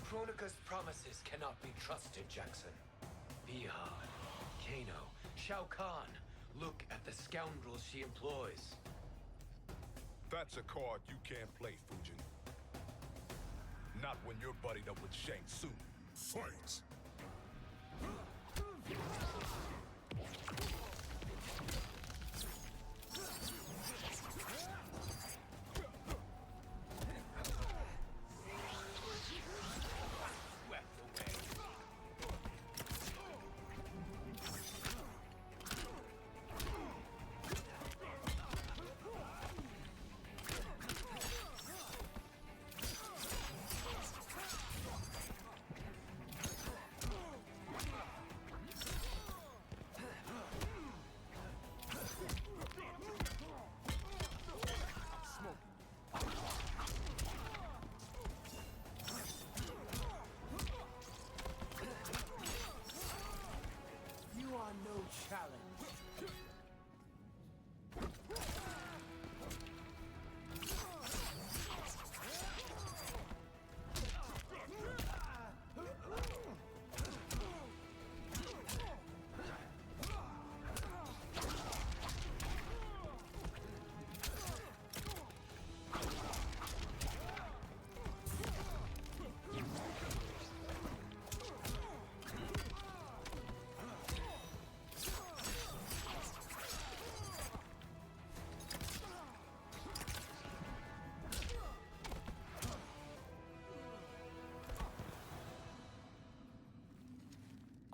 Speaker 15: Kronika's promises cannot be trusted, Jackson. Bihar, Kano, Shao Kahn. Look at the scoundrels she employs.
Speaker 6: That's a card you can't play, Fujin. Not when you're buddied up with Shang Tsung. Fight!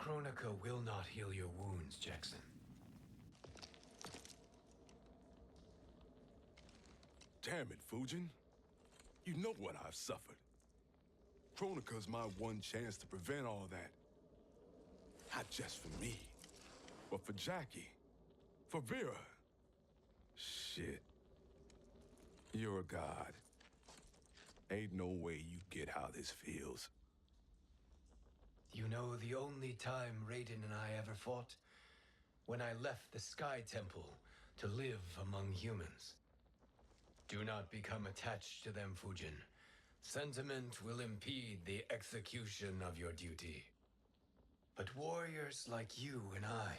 Speaker 15: Kronika will not heal your wounds, Jackson.
Speaker 6: Damn it, Fujin. You know what I've suffered. Kronika's my one chance to prevent all that. Not just for me, but for Jackie, for Vera. Shit. You're a god. Ain't no way you get how this feels.
Speaker 15: You know the only time Raiden and I ever fought? When I left the Sky Temple to live among humans. Do not become attached to them, Fujin. Sentiment will impede the execution of your duty. But warriors like you and I,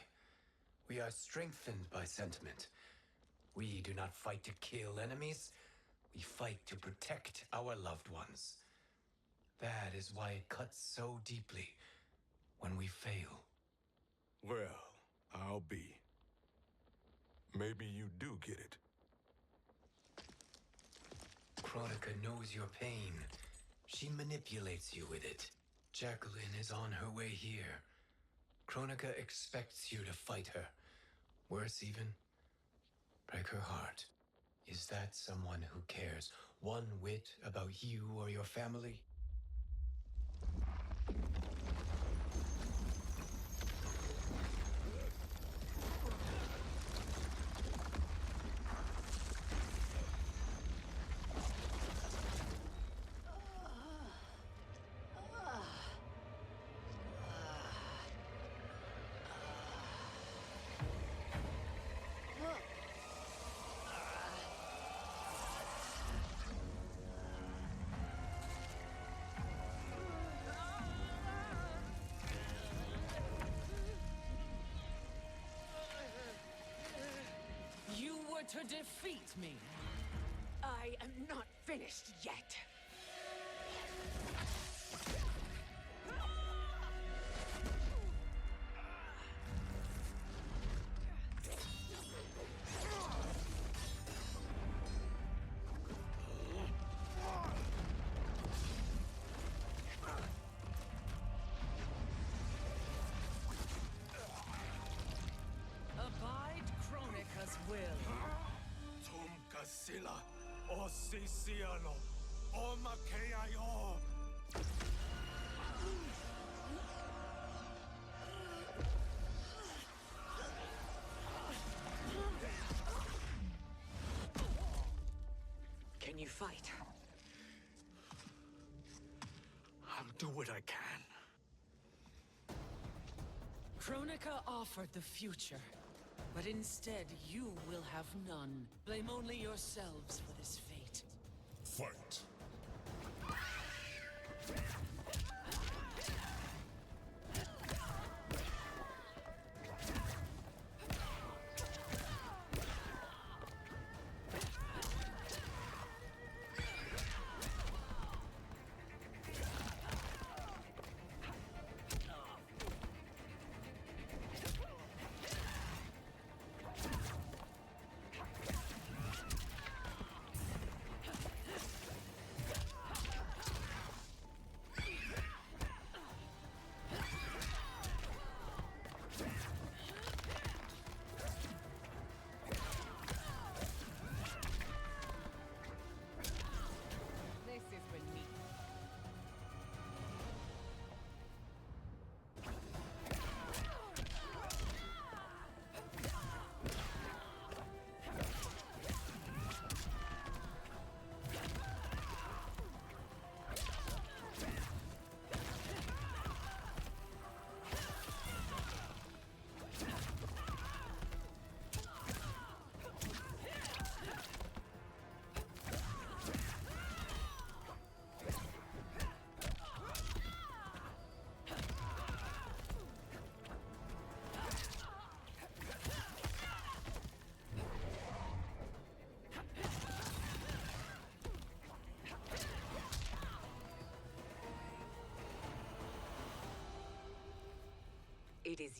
Speaker 15: we are strengthened by sentiment. We do not fight to kill enemies. We fight to protect our loved ones. That is why it cuts so deeply when we fail.
Speaker 6: Well, I'll be. Maybe you do get it.
Speaker 15: Kronika knows your pain. She manipulates you with it. Jacqueline is on her way here. Kronika expects you to fight her. Worse even, break her heart. Is that someone who cares one whit about you or your family?
Speaker 14: To defeat me. I am not finished yet. Abide Kronika's will.
Speaker 9: Sila, o Siciano, o Makeayo.
Speaker 14: Can you fight?
Speaker 9: I'll do what I can.
Speaker 14: Kronika offered the future. But instead, you will have none. Blame only yourselves for this fate.
Speaker 6: Fight.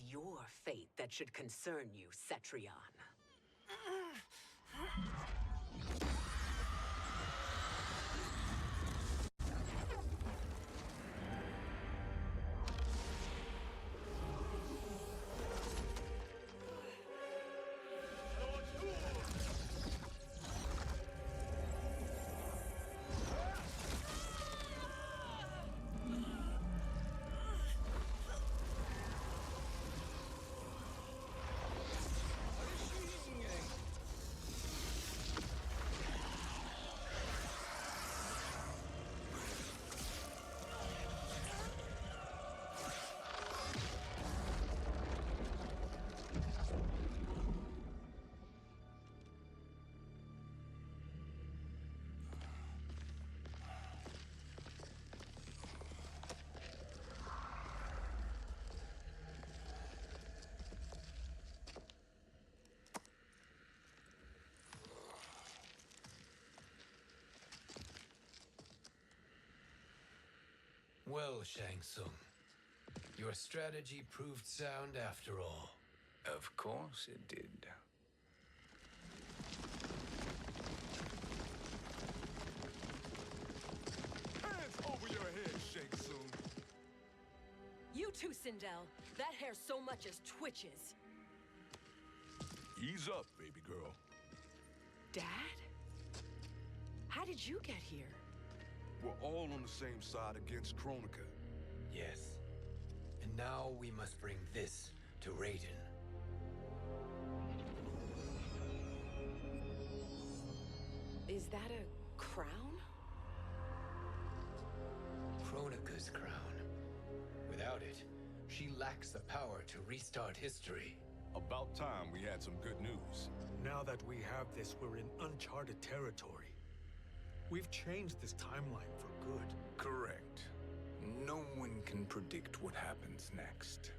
Speaker 10: is your fate that should concern you, Cetrion.
Speaker 15: Well, Shang Tsung, your strategy proved sound after all.
Speaker 3: Of course it did.
Speaker 9: Hands over your head, Shang Tsung.
Speaker 17: You too, Sindel. That hair so much as twitches.
Speaker 4: Ease up, baby girl.
Speaker 17: Dad? How did you get here?
Speaker 6: We're all on the same side against Kronika.
Speaker 15: Yes. And now we must bring this to Raiden.
Speaker 17: Is that a crown?
Speaker 15: Kronika's crown. Without it, she lacks the power to restart history.
Speaker 4: About time we had some good news.
Speaker 5: Now that we have this, we're in uncharted territory. We've changed this timeline for good.
Speaker 3: Correct. No one can predict what happens next.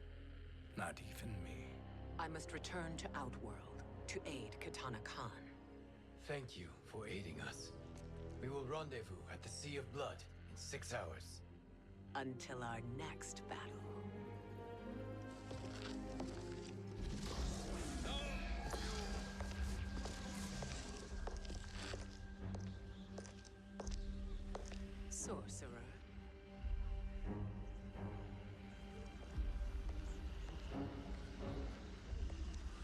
Speaker 3: Not even me.
Speaker 10: I must return to Outworld to aid Katana Khan.
Speaker 15: Thank you for aiding us. We will rendezvous at the Sea of Blood in 6 hours.
Speaker 10: Until our next battle. Sorcerer.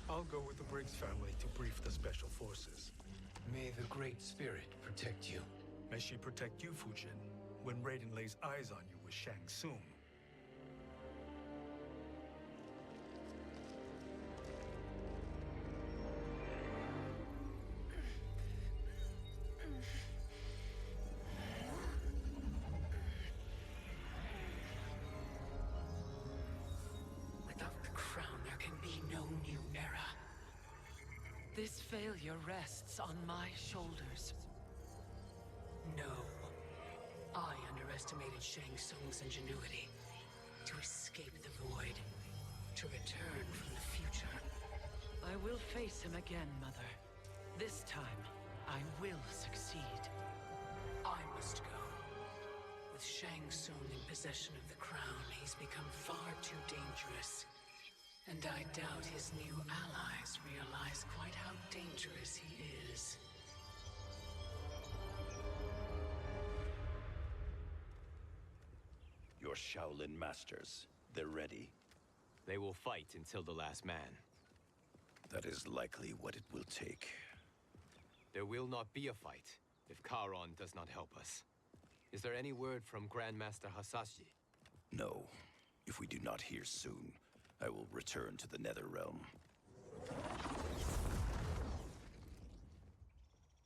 Speaker 5: I'll go with the Briggs family to brief the Special Forces.
Speaker 15: May the Great Spirit protect you.
Speaker 5: May she protect you, Fujin, when Raiden lays eyes on you with Shang Tsung.
Speaker 14: Without the crown, there can be no new era. This failure rests on my shoulders. No. I underestimated Shang Tsung's ingenuity. To escape the void. To return from the future. I will face him again, Mother. This time, I will succeed. I must go. With Shang Tsung in possession of the crown, he's become far too dangerous. And I doubt his new allies realize quite how dangerous he is.
Speaker 8: Your Shaolin masters, they're ready.
Speaker 2: They will fight until the last man.
Speaker 8: That is likely what it will take.
Speaker 2: There will not be a fight if Charon does not help us. Is there any word from Grandmaster Hasashi?
Speaker 8: No. If we do not hear soon, I will return to the Netherrealm.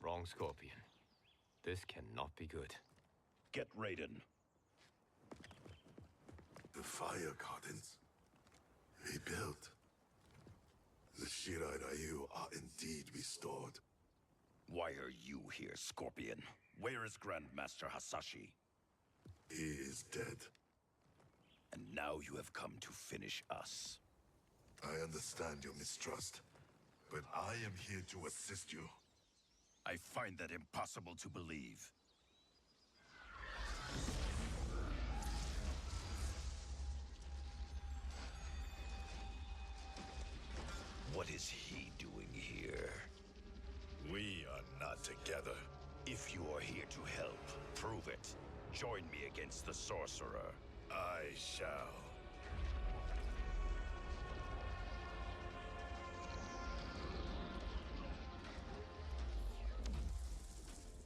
Speaker 2: Wrong, Scorpion. This cannot be good.
Speaker 8: Get Raiden.
Speaker 6: The fire gardens rebuilt. The Shirai Ryu are indeed restored.
Speaker 8: Why are you here, Scorpion? Where is Grandmaster Hasashi?
Speaker 6: He is dead.
Speaker 8: And now you have come to finish us.
Speaker 6: I understand your mistrust, but I am here to assist you.
Speaker 8: I find that impossible to believe. is he doing here?
Speaker 18: We are not together.
Speaker 8: If you are here to help, prove it. Join me against the sorcerer.
Speaker 18: I shall.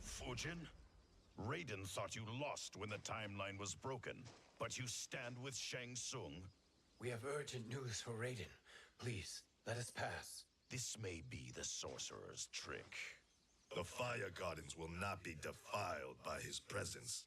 Speaker 19: Fujin? Raiden thought you lost when the timeline was broken, but you stand with Shang Tsung.
Speaker 15: We have urgent news for Raiden. Please, let us pass.
Speaker 19: This may be the sorcerer's trick.
Speaker 18: The Fire Gardens will not be defiled by his presence.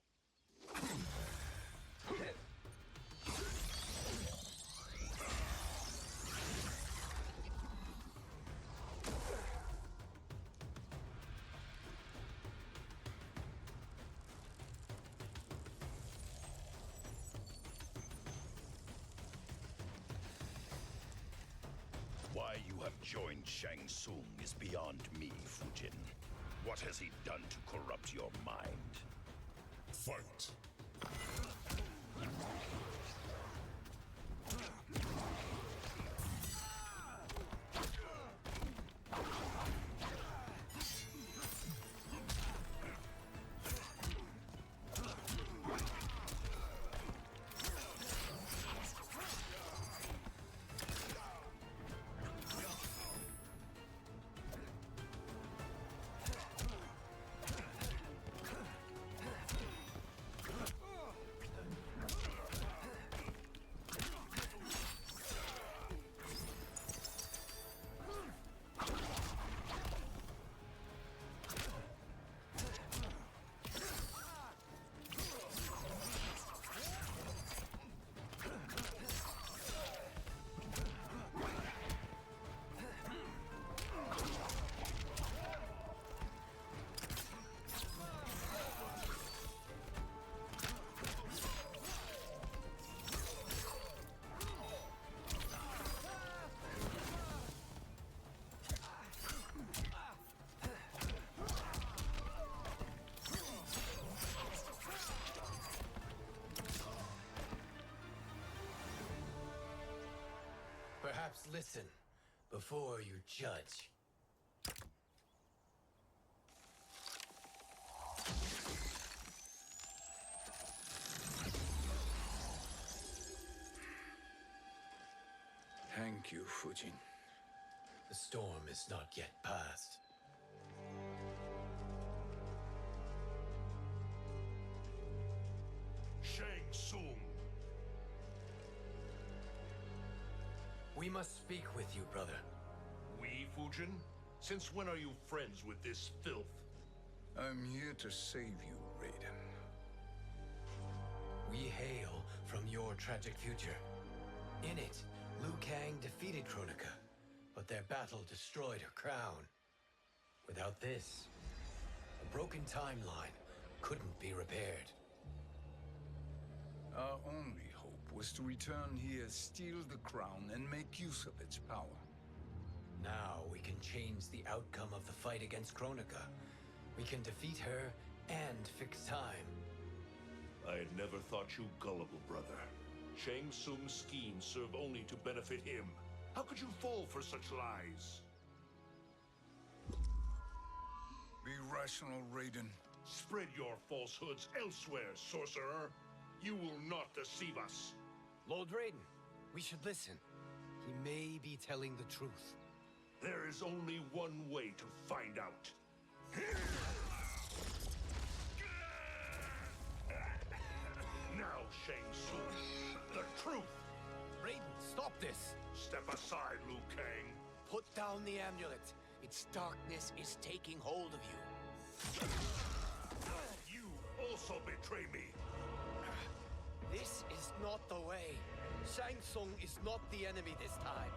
Speaker 19: Why you have joined Shang Tsung is beyond me, Fujin. What has he done to corrupt your mind?
Speaker 18: Fight!
Speaker 15: Perhaps listen before you judge.
Speaker 3: Thank you, Fujin.
Speaker 15: The storm is not yet past.
Speaker 4: Shang Tsung!
Speaker 15: We must speak with you, brother.
Speaker 4: We, Fujin? Since when are you friends with this filth?
Speaker 3: I'm here to save you, Raiden.
Speaker 15: We hail from your tragic future. In it, Liu Kang defeated Kronika, but their battle destroyed her crown. Without this, a broken timeline couldn't be repaired.
Speaker 3: Our only hope was to return here, steal the crown, and make use of its power.
Speaker 15: Now we can change the outcome of the fight against Kronika. We can defeat her and fix time.
Speaker 4: I had never thought you gullible, brother. Shang Tsung's schemes serve only to benefit him. How could you fall for such lies?
Speaker 3: Be rational, Raiden.
Speaker 4: Spread your falsehoods elsewhere, sorcerer. You will not deceive us.
Speaker 15: Lord Raiden, we should listen. He may be telling the truth.
Speaker 4: There is only one way to find out. Now, Shang Tsung, the truth!
Speaker 15: Raiden, stop this!
Speaker 4: Step aside, Liu Kang.
Speaker 15: Put down the amulet. Its darkness is taking hold of you.
Speaker 4: You also betray me.
Speaker 15: This is not the way. Shang Tsung is not the enemy this time.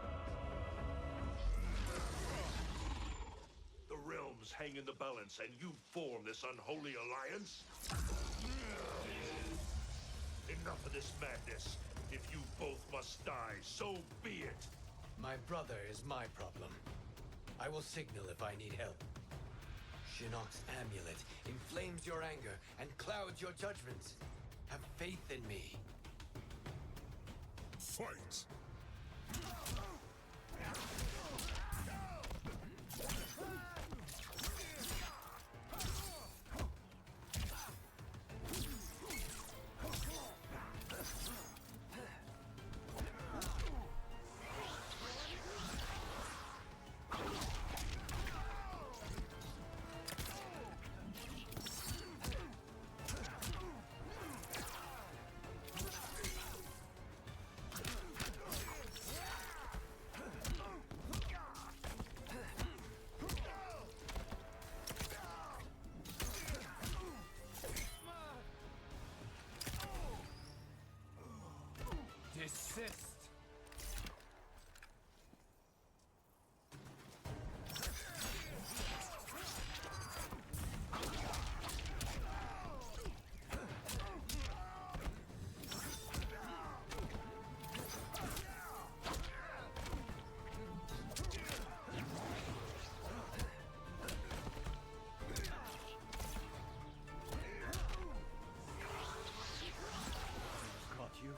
Speaker 4: The realms hang in the balance, and you form this unholy alliance? Enough of this madness. If you both must die, so be it.
Speaker 15: My brother is my problem. I will signal if I need help. Shinnok's amulet inflames your anger and clouds your judgments. Have faith in me.
Speaker 18: Fight!
Speaker 2: Resist! Got you.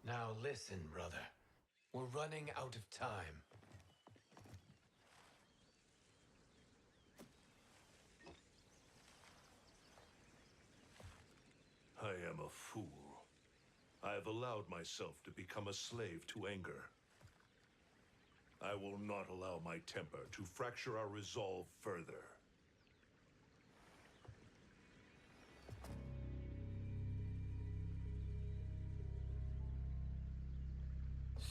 Speaker 2: Now listen, brother. We're running out of time.
Speaker 4: I am a fool. I have allowed myself to become a slave to anger. I will not allow my temper to fracture our resolve further.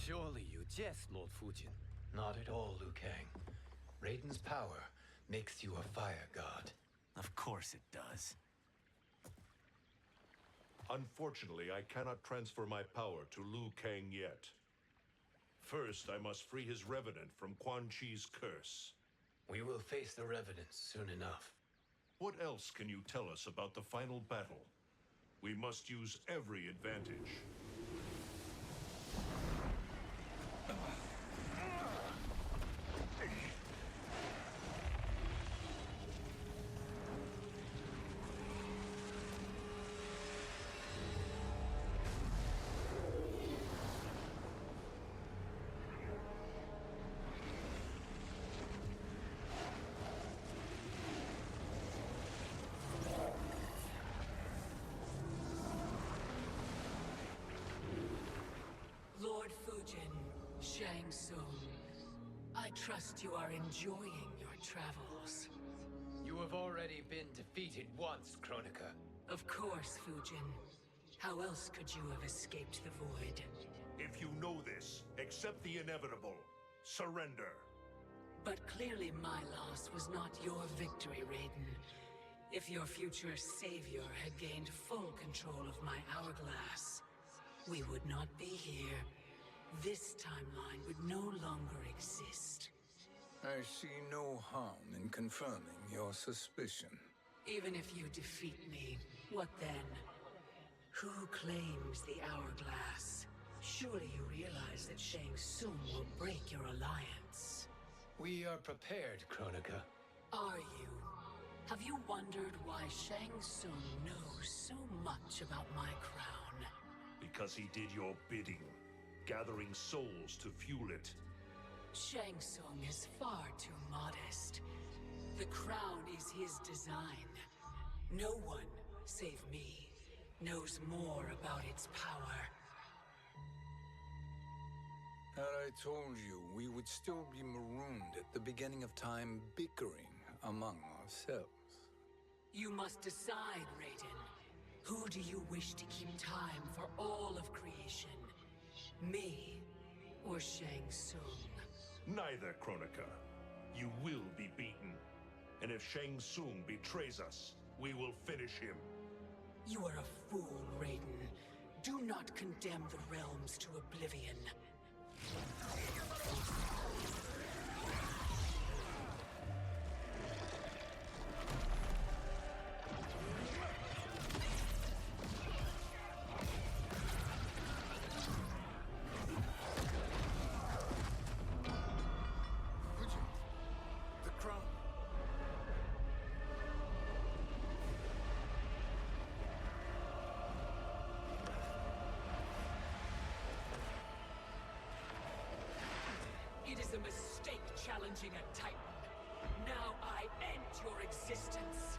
Speaker 2: Surely you jest, Lord Fujin. Not at all, Liu Kang. Raiden's power makes you a fire god.
Speaker 20: Of course it does.
Speaker 4: Unfortunately, I cannot transfer my power to Liu Kang yet. First, I must free his revenant from Quan Chi's curse.
Speaker 2: We will face the revenants soon enough.
Speaker 4: What else can you tell us about the final battle? We must use every advantage.
Speaker 14: Lord Fujin, Shang Tsung, I trust you are enjoying your travels.
Speaker 2: You have already been defeated once, Kronika.
Speaker 14: Of course, Fujin. How else could you have escaped the void?
Speaker 4: If you know this, accept the inevitable. Surrender.
Speaker 14: But clearly my loss was not your victory, Raiden. If your future savior had gained full control of my hourglass, we would not be here. This timeline would no longer exist.
Speaker 3: I see no harm in confirming your suspicion.
Speaker 14: Even if you defeat me, what then? Who claims the hourglass? Surely you realize that Shang Tsung will break your alliance.
Speaker 2: We are prepared, Kronika.
Speaker 14: Are you? Have you wondered why Shang Tsung knows so much about my crown?
Speaker 4: Because he did your bidding, gathering souls to fuel it.
Speaker 14: Shang Tsung is far too modest. The crown is his design. No one, save me, knows more about its power.
Speaker 3: Had I told you, we would still be marooned at the beginning of time, bickering among ourselves.
Speaker 14: You must decide, Raiden. Who do you wish to keep time for all of creation? Me or Shang Tsung?
Speaker 4: Neither, Kronika. You will be beaten. And if Shang Tsung betrays us, we will finish him.
Speaker 14: You are a fool, Raiden. Do not condemn the realms to oblivion.
Speaker 3: The crown.
Speaker 14: It is a mistake challenging a Titan. Now I end your existence.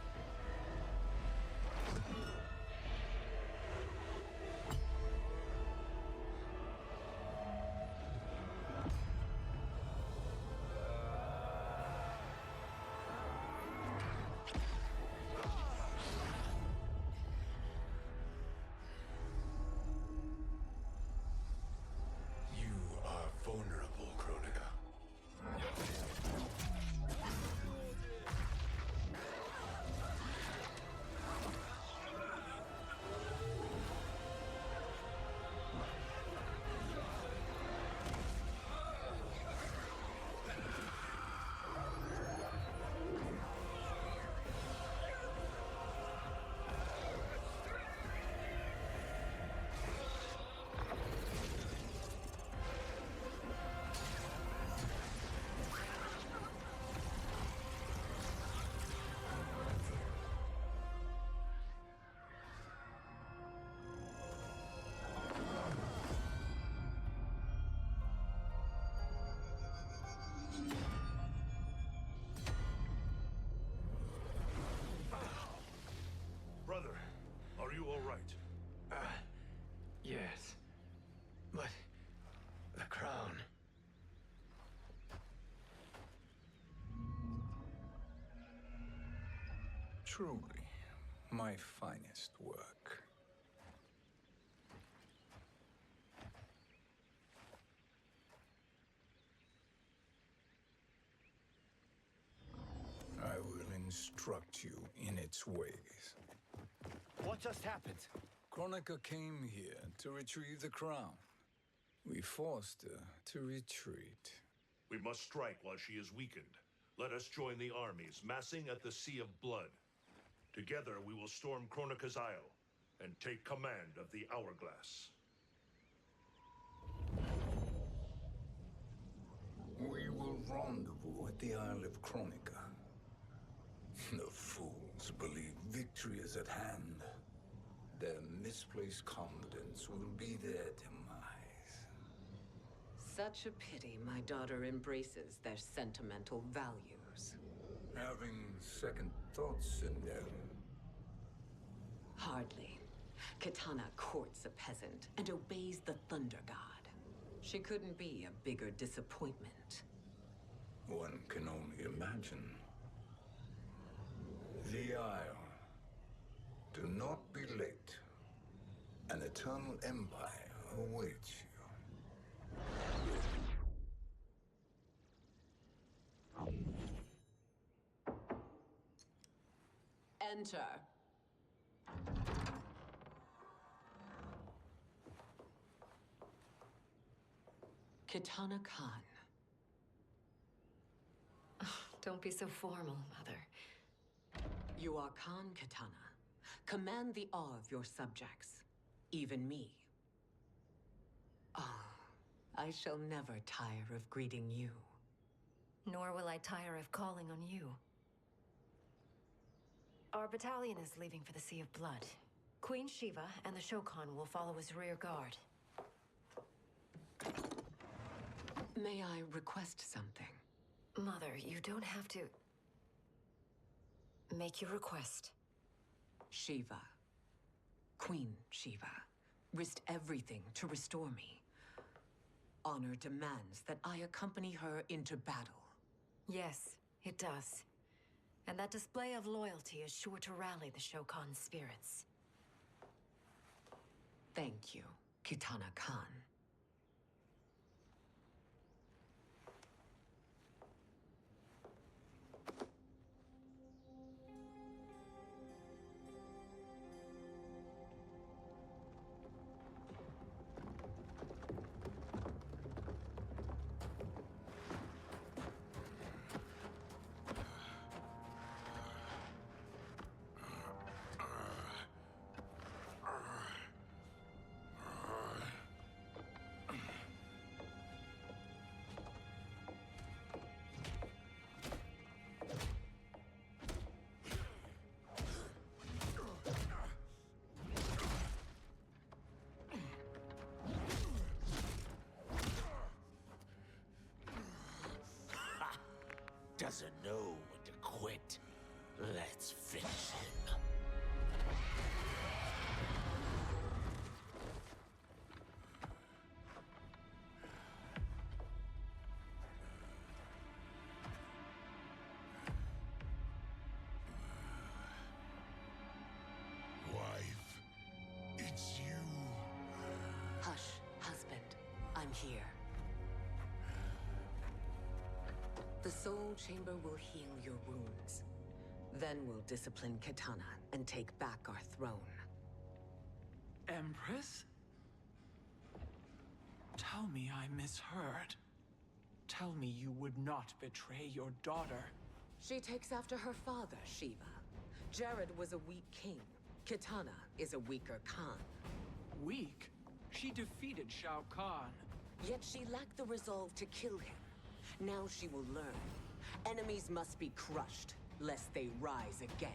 Speaker 3: Truly, my finest work. I will instruct you in its ways.
Speaker 2: What just happened?
Speaker 3: Kronika came here to retrieve the crown. We forced her to retreat.
Speaker 4: We must strike while she is weakened. Let us join the armies, massing at the Sea of Blood. Together we will storm Kronika's Isle and take command of the Hourglass.
Speaker 3: We will rendezvous at the Isle of Kronika. The fools believe victory is at hand. Their misplaced confidence will be their demise.
Speaker 10: Such a pity my daughter embraces their sentimental values.
Speaker 3: Having second thoughts in them.
Speaker 10: Hardly. Kitana courts a peasant and obeys the Thunder God. She couldn't be a bigger disappointment.
Speaker 3: One can only imagine. The Isle. Do not be late. An eternal empire awaits you.
Speaker 10: Enter. Kitana Khan.
Speaker 7: Don't be so formal, Mother.
Speaker 10: You are Khan Kitana. Command the awe of your subjects, even me. Ah, I shall never tire of greeting you.
Speaker 7: Nor will I tire of calling on you. Our battalion is leaving for the Sea of Blood. Queen Shiva and the Shokan will follow as rear guard.
Speaker 10: May I request something?
Speaker 7: Mother, you don't have to... make your request.
Speaker 10: Shiva. Queen Shiva. Risked everything to restore me. Honor demands that I accompany her into battle.
Speaker 7: Yes, it does. And that display of loyalty is sure to rally the Shokan spirits.
Speaker 10: Thank you, Kitana Khan.
Speaker 8: Doesn't know when to quit. Let's finish him.
Speaker 16: Wife, it's you.
Speaker 10: Hush, husband. I'm here. The Soul Chamber will heal your wounds. Then we'll discipline Kitana and take back our throne.
Speaker 11: Empress? Tell me I misheard. Tell me you would not betray your daughter.
Speaker 10: She takes after her father, Shiva. Jared was a weak king. Kitana is a weaker Khan.
Speaker 11: Weak? She defeated Shao Kahn.
Speaker 10: Yet she lacked the resolve to kill him. Now she will learn. Enemies must be crushed, lest they rise again.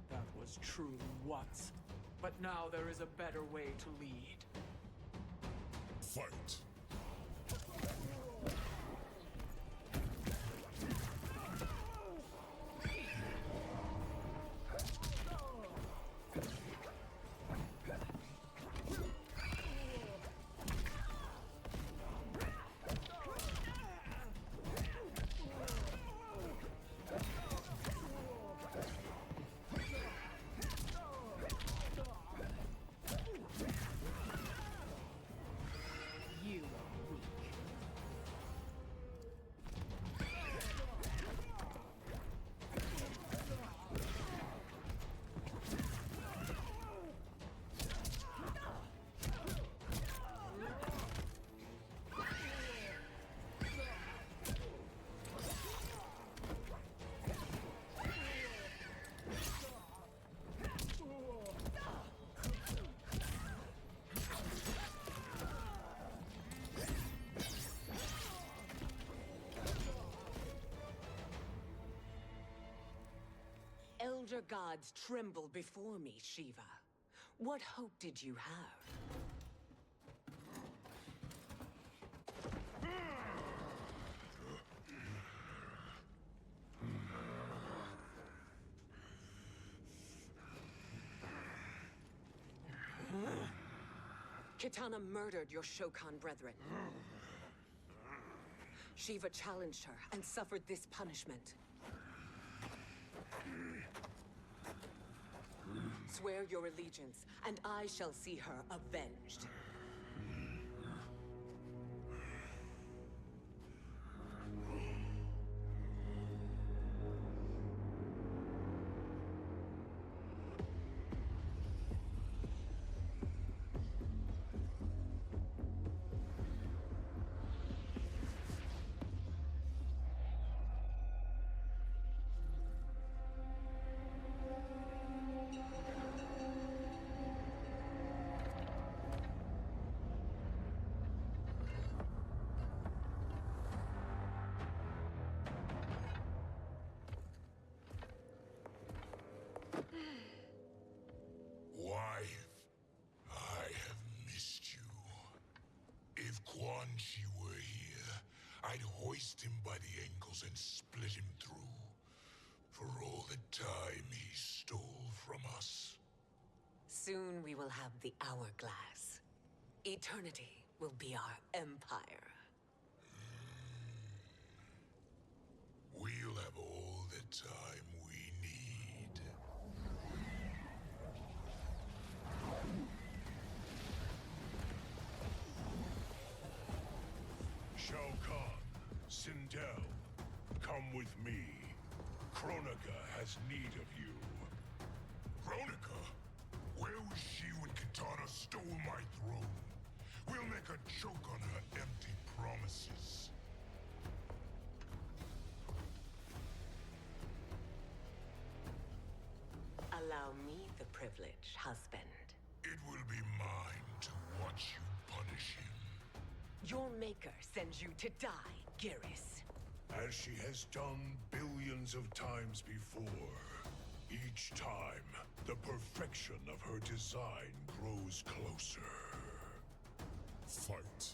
Speaker 11: That was true once. But now there is a better way to lead.
Speaker 16: Fight.
Speaker 10: elder gods tremble before me, Shiva. What hope did you have? Kitana murdered your Shokan brethren. Shiva challenged her and suffered this punishment. Swear your allegiance, and I shall see her avenged.
Speaker 6: Wife, I have missed you. If Quan Chi were here, I'd hoist him by the ankles and split him through. For all the time he stole from us.
Speaker 10: Soon we will have the hourglass. Eternity will be our empire.
Speaker 6: We'll have all the time we need.
Speaker 9: Shao Kahn, Sindel, come with me. Kronika has need of you.
Speaker 6: Kronika? Where was she when Kitana stole my throne? We'll make a joke on her empty promises.
Speaker 10: Allow me the privilege, husband.
Speaker 6: It will be mine to watch you punish him.
Speaker 10: Your maker sends you to die, Geras.
Speaker 9: As she has done billions of times before. Each time, the perfection of her design grows closer.
Speaker 6: Fight.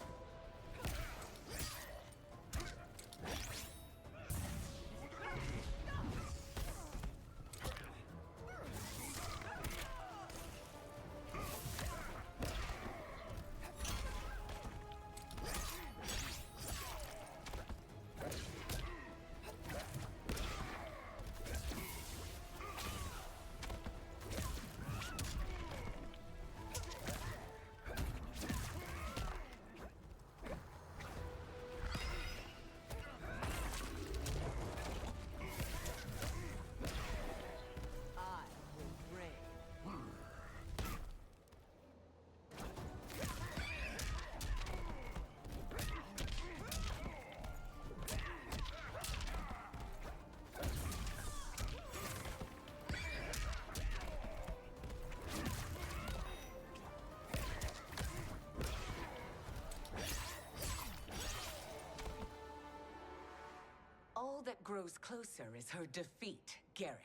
Speaker 10: All that grows closer is her defeat, Geras.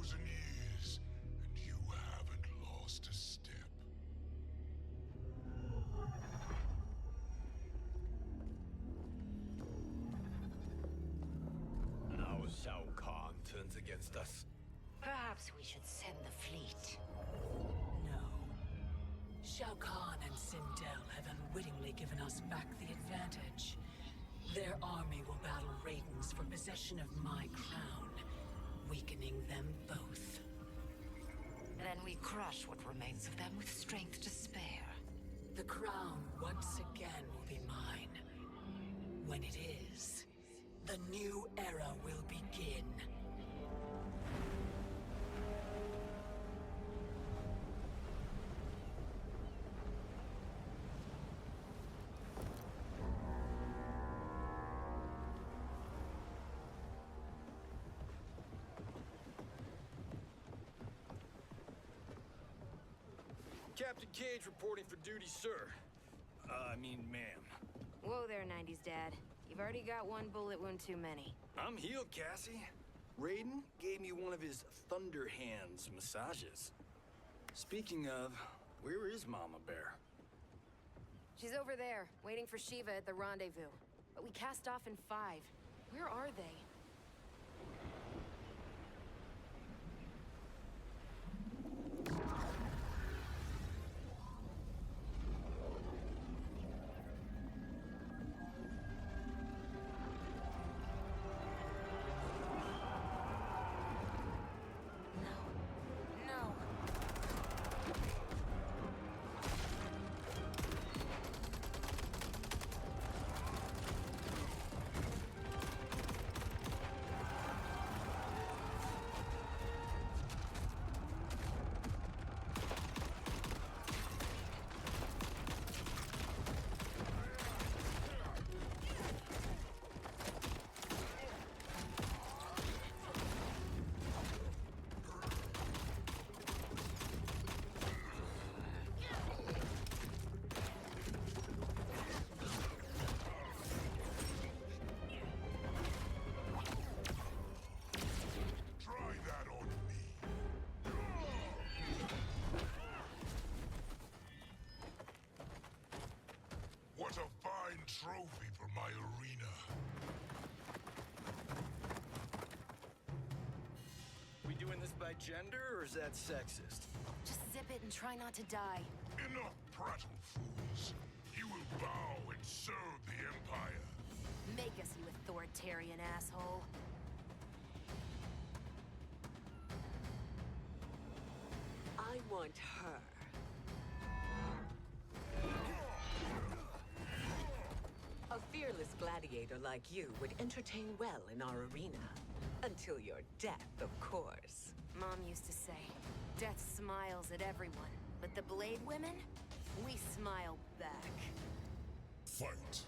Speaker 6: Years, and you haven't lost a step.
Speaker 2: Now Shao Kahn turns against us.
Speaker 17: Perhaps we should send the fleet.
Speaker 14: No. Shao Kahn and Sindel have unwittingly given us back the advantage. Their army will battle Raidens for possession of my crown, weakening them both.
Speaker 10: Then we crush what remains of them with strength to spare.
Speaker 14: The crown once again will be mine. When it is, the new era will begin.
Speaker 21: Captain Cage reporting for duty, sir. I mean, ma'am.
Speaker 22: Whoa there, 90s Dad. You've already got one bullet wound too many.
Speaker 21: I'm healed, Cassie. Raiden gave me one of his Thunder Hands massages. Speaking of, where is Mama Bear?
Speaker 22: She's over there, waiting for Shiva at the rendezvous. But we cast off in 5. Where are they?
Speaker 6: What a fine trophy for my arena.
Speaker 21: We doing this by gender, or is that sexist?
Speaker 22: Just zip it and try not to die.
Speaker 6: Enough prattle, fools. You will bow and serve the Empire.
Speaker 22: Make us, you authoritarian asshole.
Speaker 10: I want her. A fearless gladiator like you would entertain well in our arena. Until your death, of course.
Speaker 22: Mom used to say, death smiles at everyone, but the Blade Women, we smile back.
Speaker 6: Fight.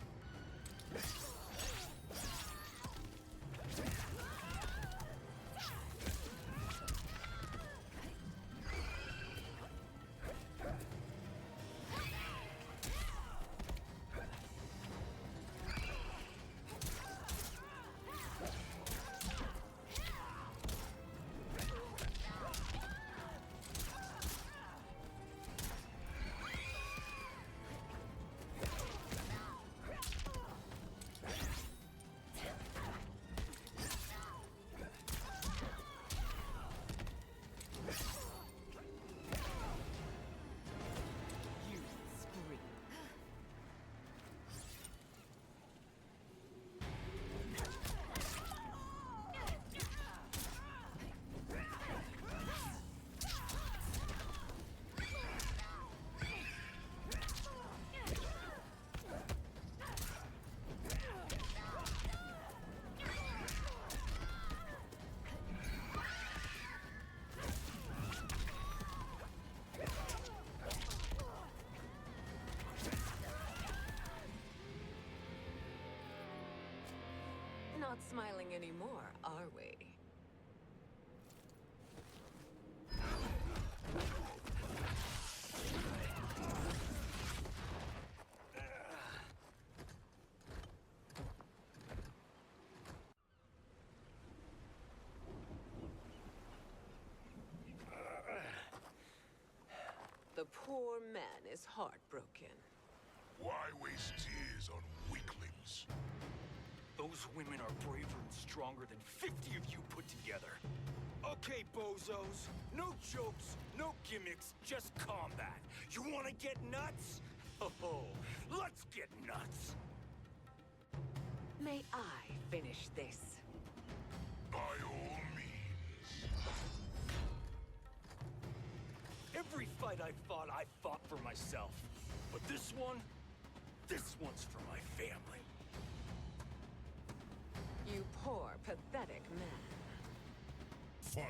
Speaker 10: Not smiling anymore, are we? The poor man is heartbroken.
Speaker 6: Why waste tears on weaklings?
Speaker 21: Those women are braver and stronger than 50 of you put together. Okay, bozos. No jokes, no gimmicks, just combat. You wanna get nuts? Oh, let's get nuts!
Speaker 10: May I finish this?
Speaker 6: By all means.
Speaker 21: Every fight I fought for myself. But this one's for my family.
Speaker 10: You poor, pathetic man.
Speaker 6: Fight.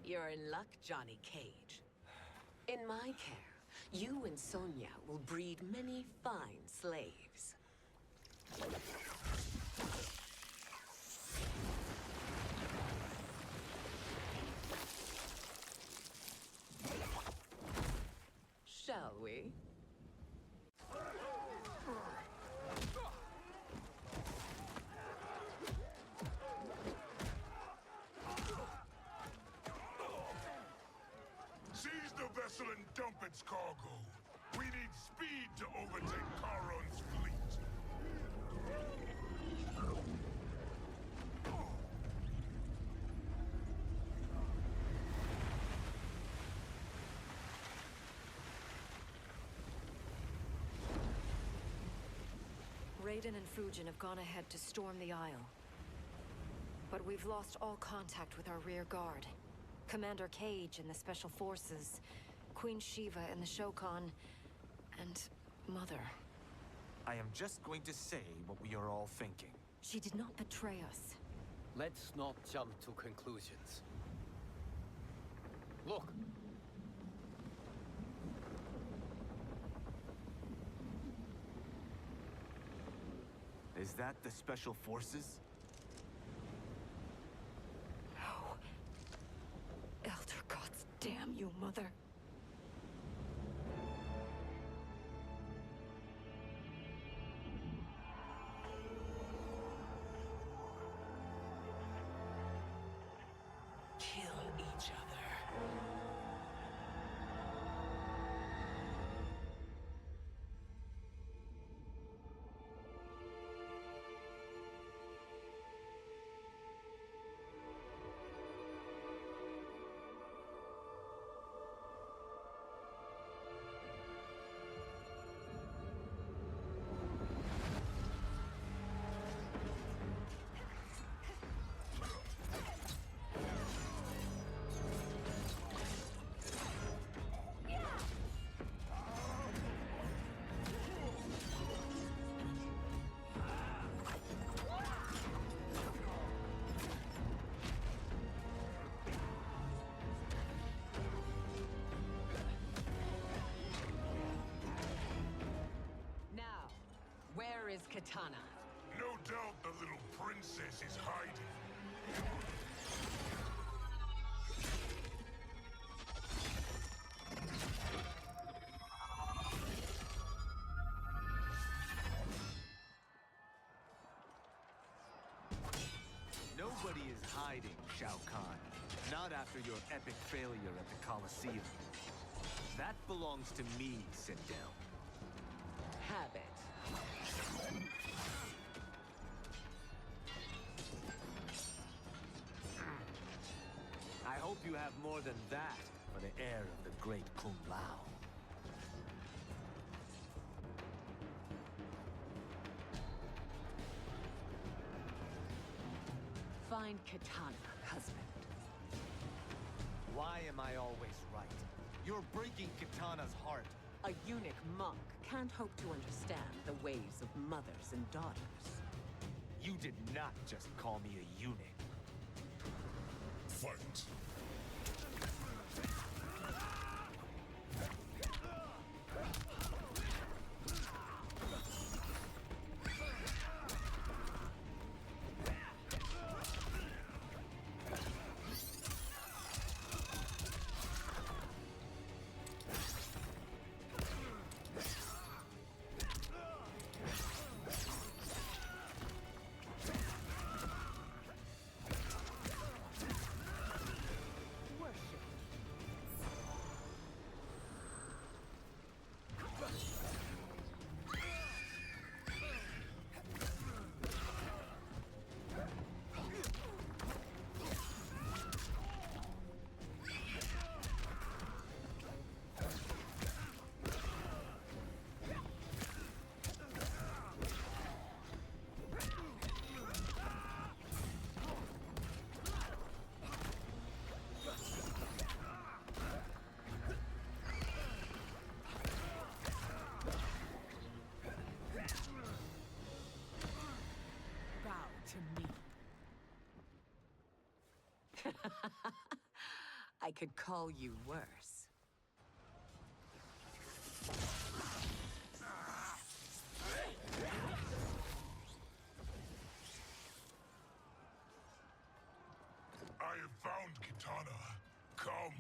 Speaker 10: You're in luck, Johnny Cage. In my care, you and Sonya will breed many fine slaves. Shall we?
Speaker 6: Seize the vessel and dump its cargo. We need speed to overtake Charon's fleet.
Speaker 7: Raiden and Fujin have gone ahead to storm the Isle. But we've lost all contact with our rear guard. Commander Cage and the Special Forces, Queen Shiva and the Shokan, and Mother.
Speaker 20: I am just going to say what we are all thinking.
Speaker 7: She did not betray us.
Speaker 2: Let's not jump to conclusions. Look!
Speaker 20: Is that the Special Forces?
Speaker 7: No. Elder gods, damn you, Mother.
Speaker 10: Kill each other. Now, where is Katana?
Speaker 6: No doubt the little princess is hiding.
Speaker 20: Nobody is hiding, Shao Kahn. Not after your epic failure at the Colosseum. That belongs to me, Sindel.
Speaker 10: Have it.
Speaker 20: I hope you have more than that for the heir of the great Kung Lao.
Speaker 10: Find Katana, husband.
Speaker 20: Why am I always right? You're breaking Kitana's heart.
Speaker 10: A eunuch monk can't hope to understand the ways of mothers and daughters.
Speaker 20: You did not just call me a eunuch.
Speaker 6: Fight.
Speaker 10: I could call you worse.
Speaker 6: I have found Kitana. Come.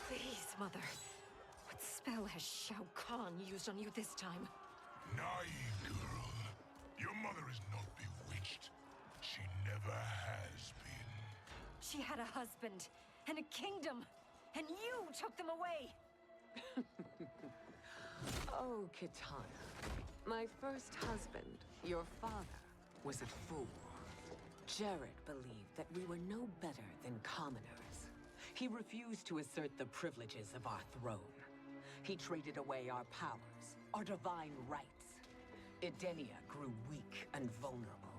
Speaker 7: Please, Mother. What spell has Shao Kahn used on you this time?
Speaker 6: Naive girl. Your mother is not bewitched. She never has been.
Speaker 7: She had a husband and a kingdom, and you took them away!
Speaker 10: Oh, Kitana. My first husband, your father, was a fool. Jared believed that we were no better than commoners. He refused to assert the privileges of our throne. He traded away our powers, our divine rights. Edenia grew weak and vulnerable.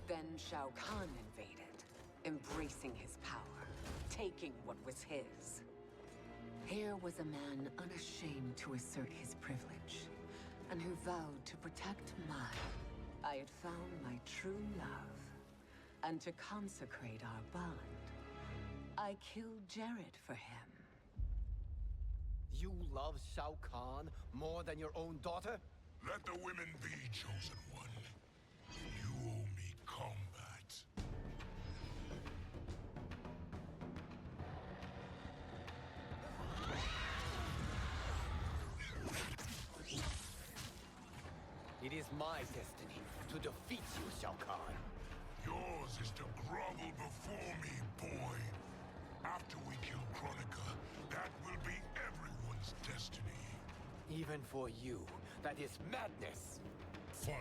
Speaker 10: Then Shao Kahn invaded, embracing his power, taking what was his. Here was a man unashamed to assert his privilege, and who vowed to protect mine. I had found my true love, and to consecrate our bond, I killed Jared for him.
Speaker 15: You love Shao Kahn more than your own daughter?
Speaker 6: Let the women be, chosen one. You owe me combat.
Speaker 15: It is my destiny to defeat you, Shao Kahn.
Speaker 6: Yours is to grovel before me, boy. After we kill Kronika, that will be everyone's destiny.
Speaker 15: Even for you, that is madness.
Speaker 6: Fight.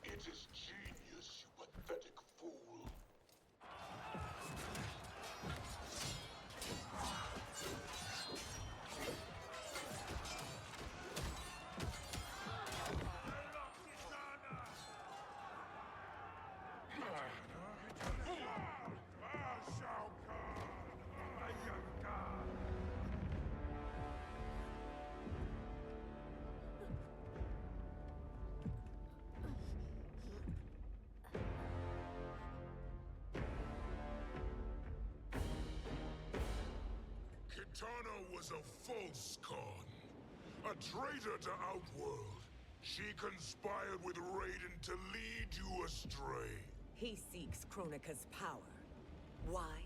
Speaker 6: It is genius, you pathetic fool. Kitana was a false con, a traitor to Outworld. She conspired with Raiden to lead you astray.
Speaker 10: He seeks Kronika's power. Why?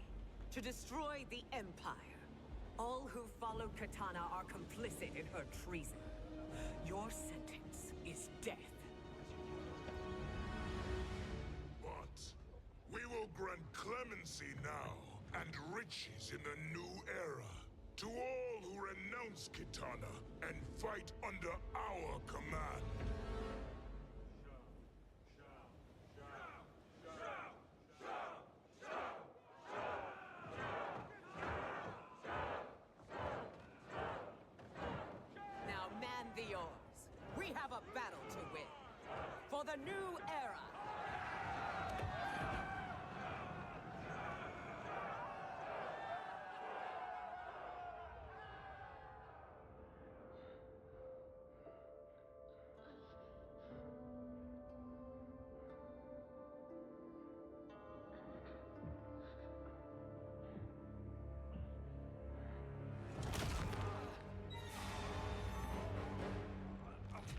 Speaker 10: To destroy the Empire. All who followed Kitana are complicit in her treason. Your sentence is death.
Speaker 6: But we will grant clemency now and riches in the new era to all who renounce Kitana and fight under our command.
Speaker 10: Now man the oars. We have a battle to win. For the new era.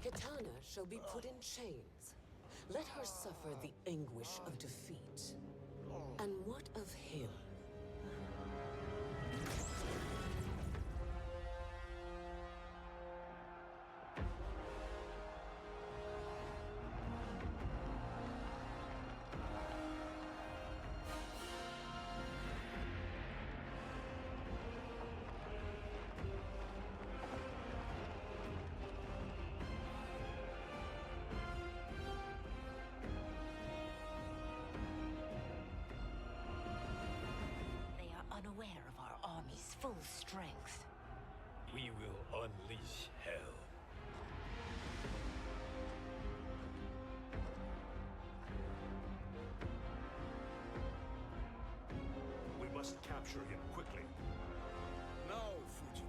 Speaker 14: Kitana shall be put in chains. Let her suffer the anguish of defeat. And what of him?
Speaker 1: They are unaware of our army's full strength.
Speaker 5: We will unleash hell.
Speaker 4: We must capture him quickly.
Speaker 9: Now, Fujin.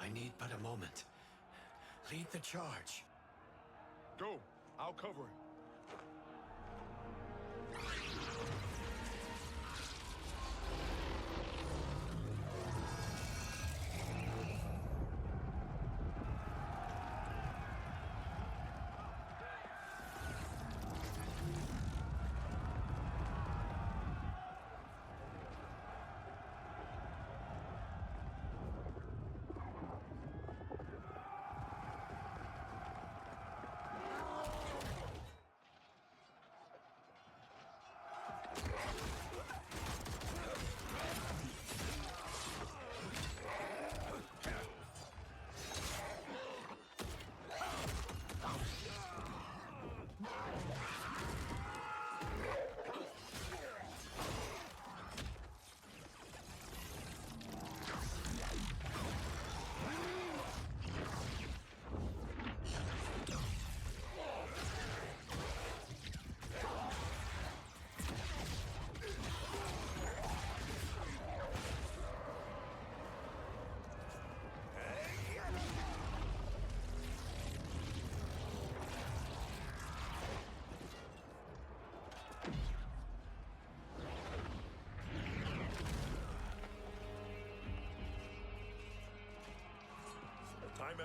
Speaker 15: I need but a moment. Lead the charge.
Speaker 9: Go. I'll cover him.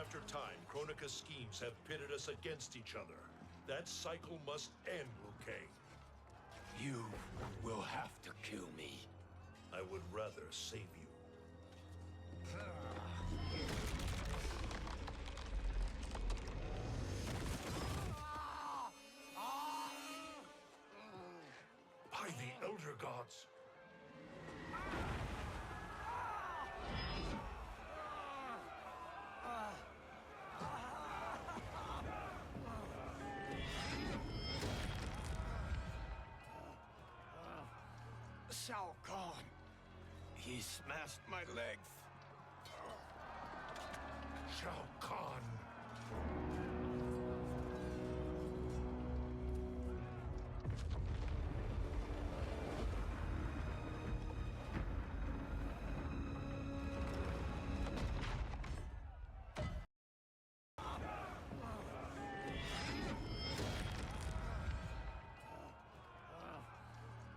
Speaker 4: after time, Kronika's schemes have pitted us against each other. That cycle must end, Liu Kang.
Speaker 21: You will have to kill me.
Speaker 4: I would rather save you.
Speaker 21: By the Elder Gods. Shao Kahn. He smashed my legs. Shao Kahn.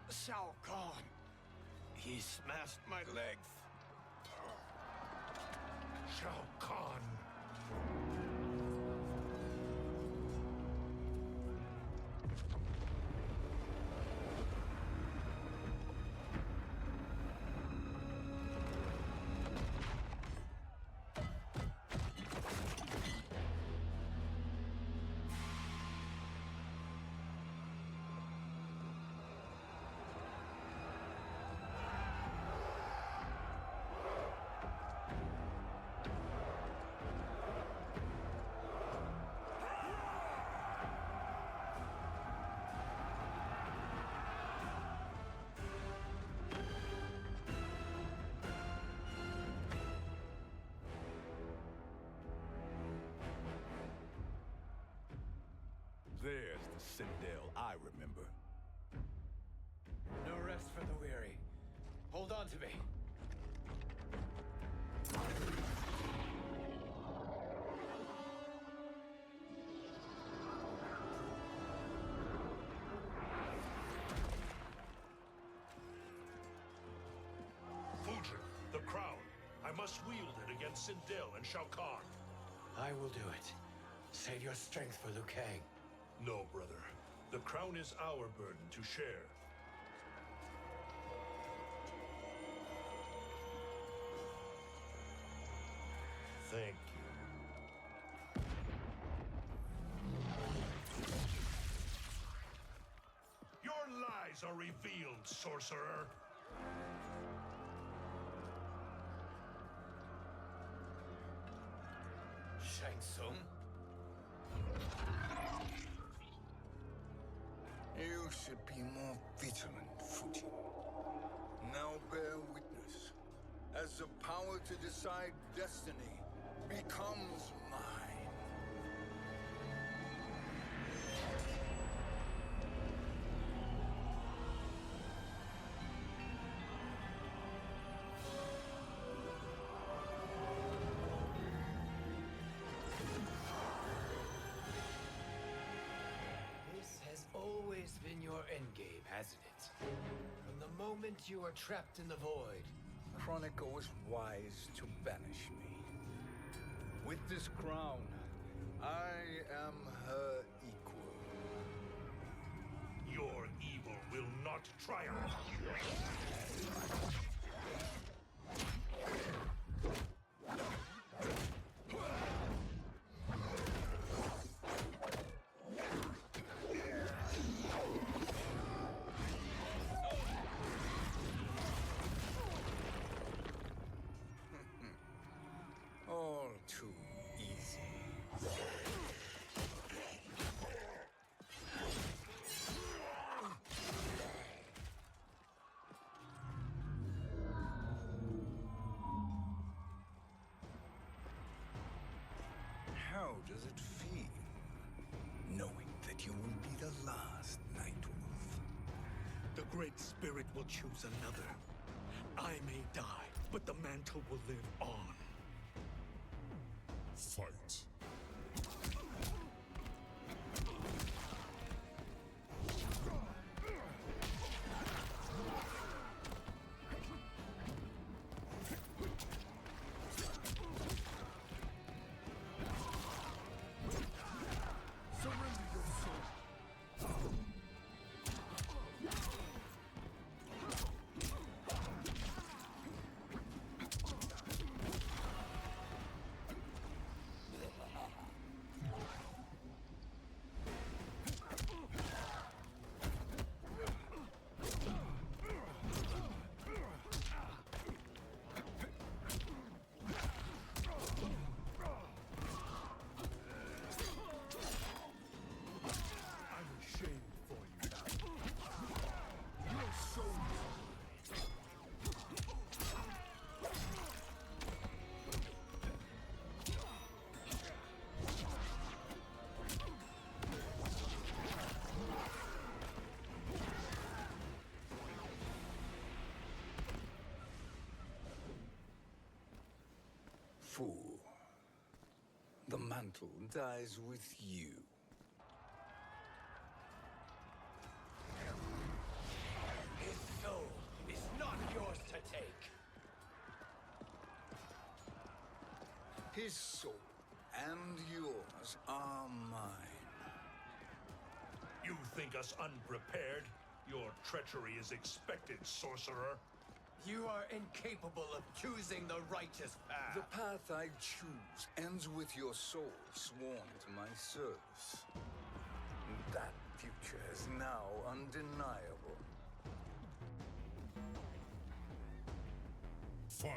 Speaker 21: Shao Kahn. He smashed my legs. Shao Kahn.
Speaker 9: There's the Sindel I remember.
Speaker 15: No rest for the weary. Hold on to me.
Speaker 4: Fujin, the crown. I must wield it against Sindel and Shao Kahn.
Speaker 15: I will do it. Save your strength for Liu Kang.
Speaker 4: No, brother. The crown is our burden to share. Thank you. Your lies are revealed, sorcerer.
Speaker 15: Shang Tsung?
Speaker 3: You should be more vigilant, Fujin. Now bear witness, as the power to decide destiny becomes mine.
Speaker 15: This has always been your endgame, hasn't it? From the moment you were trapped in the void.
Speaker 3: Kronika was wise to banish me. With this crown, I am her equal.
Speaker 4: Your evil will not triumph.
Speaker 3: All too easy. How does it feel, knowing that you will be the last Nightwolf?
Speaker 9: The Great Spirit will choose another. I may die, but the mantle will live on.
Speaker 6: Fight.
Speaker 3: Fool. The mantle dies with you.
Speaker 15: His soul is not yours to take.
Speaker 3: His soul and yours are mine.
Speaker 4: You think us unprepared? Your treachery is expected, sorcerer.
Speaker 15: You are incapable of choosing the righteous path.
Speaker 3: The path I choose ends with your soul sworn to my service. That future is now undeniable.
Speaker 6: Fight!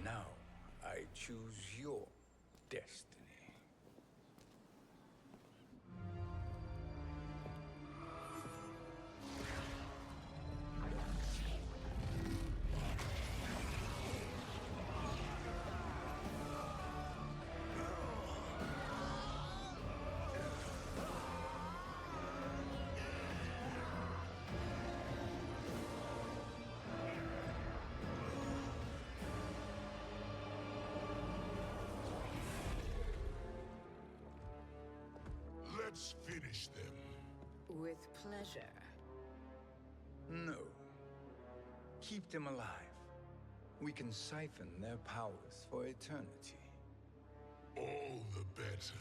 Speaker 3: Now, I choose your destiny. Let's finish them.
Speaker 22: With pleasure.
Speaker 3: No. Keep them alive. We can siphon their powers for eternity.
Speaker 6: All the better.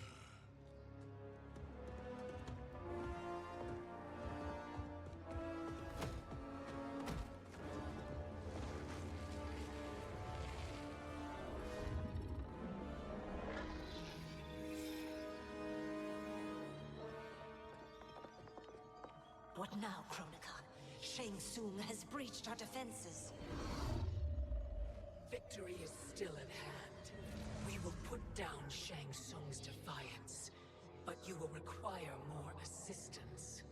Speaker 1: What now, Kronika? Shang Tsung has breached our defenses.
Speaker 14: Victory is still at hand. We will put down Shang Tsung's defiance, but you will require more assistance.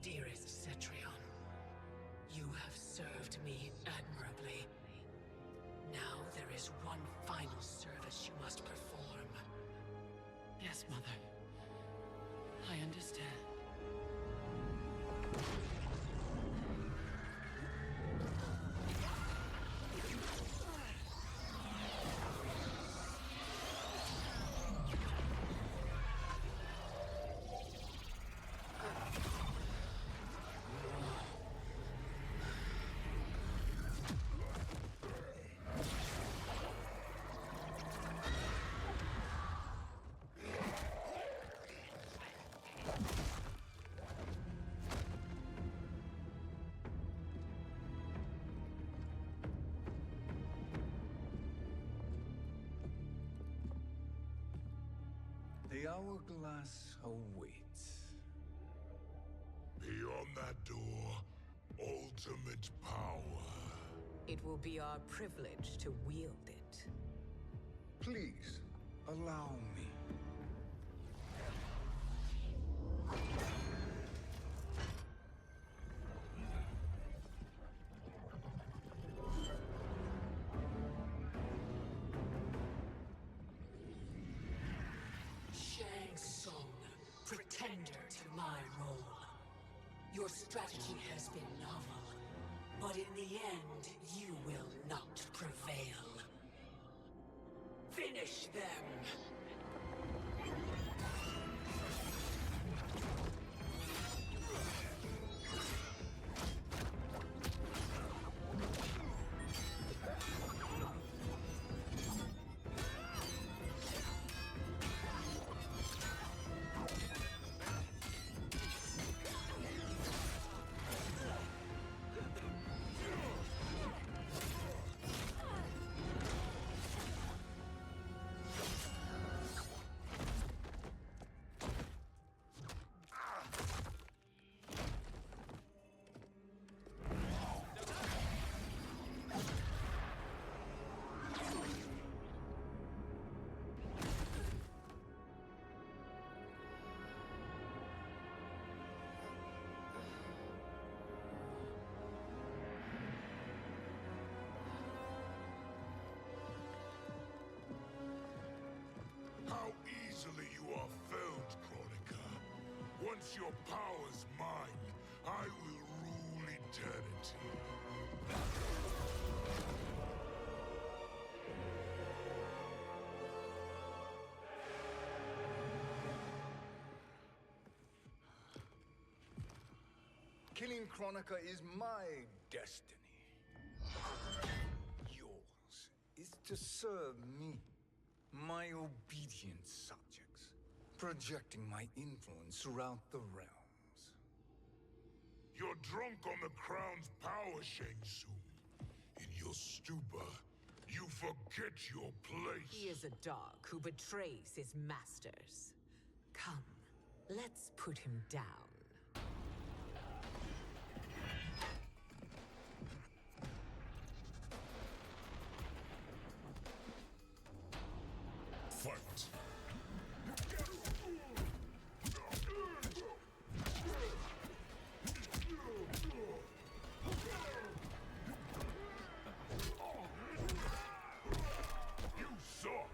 Speaker 14: Dearest Cetrion, you have served me admirably. Now there is one final service you must perform.
Speaker 11: Yes, Mother. I understand.
Speaker 3: The hourglass awaits.
Speaker 6: Beyond that door, ultimate power.
Speaker 10: It will be our privilege to wield it.
Speaker 3: Please, allow me.
Speaker 14: Shang Tsung, pretender to my role. Your strategy has been novel, but in the end, you will not prevail. Finish them!
Speaker 6: How easily you are felled, Kronika. Once your power's mine, I will rule eternity.
Speaker 3: Killing Kronika is my destiny. Yours is to serve me, my obedient subjects, projecting my influence throughout the realms.
Speaker 6: You're drunk on the crown's power, Shang Tsung. In your stupor, you forget your place.
Speaker 10: He is a dog who betrays his masters. Come, let's put him down.
Speaker 6: Fight! You suck!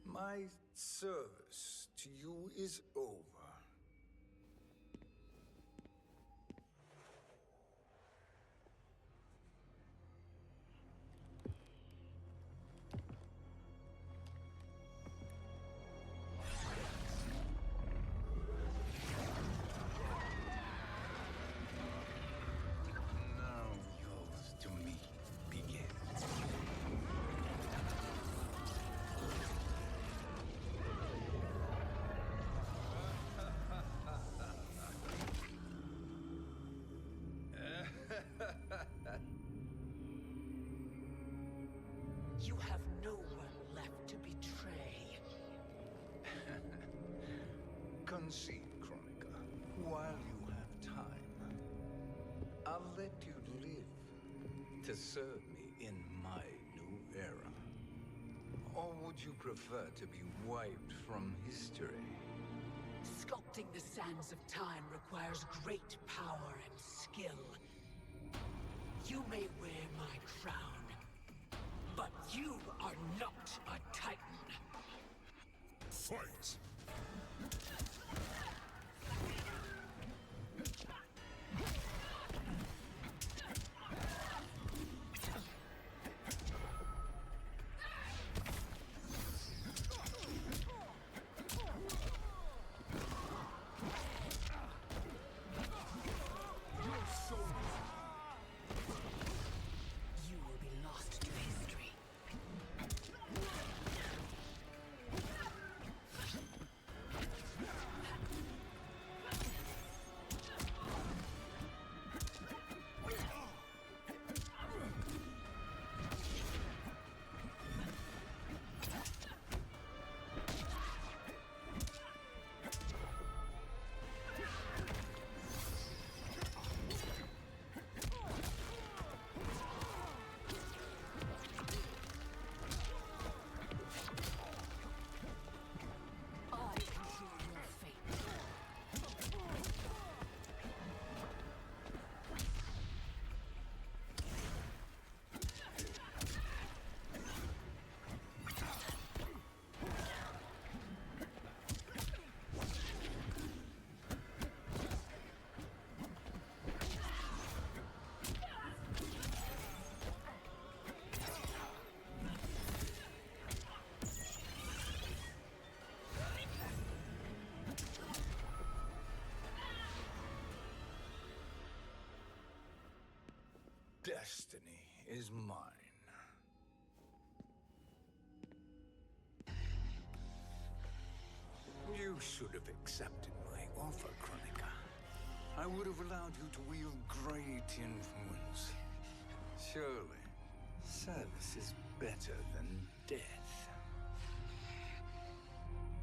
Speaker 3: My service to you is over. Now yours to me begins.
Speaker 14: You have no one left to betray.
Speaker 3: Concede, Kronika, while you have time. I'll let you live to serve me in my new era. Or would you prefer to be wiped from history?
Speaker 14: Sculpting the sands of time requires great power and skill. You may wear my crown, but you are not a Titan.
Speaker 6: Fight!
Speaker 3: destiny is mine. You should have accepted my offer, Kronika. I would have allowed you to wield great influence. Surely, service is better than death.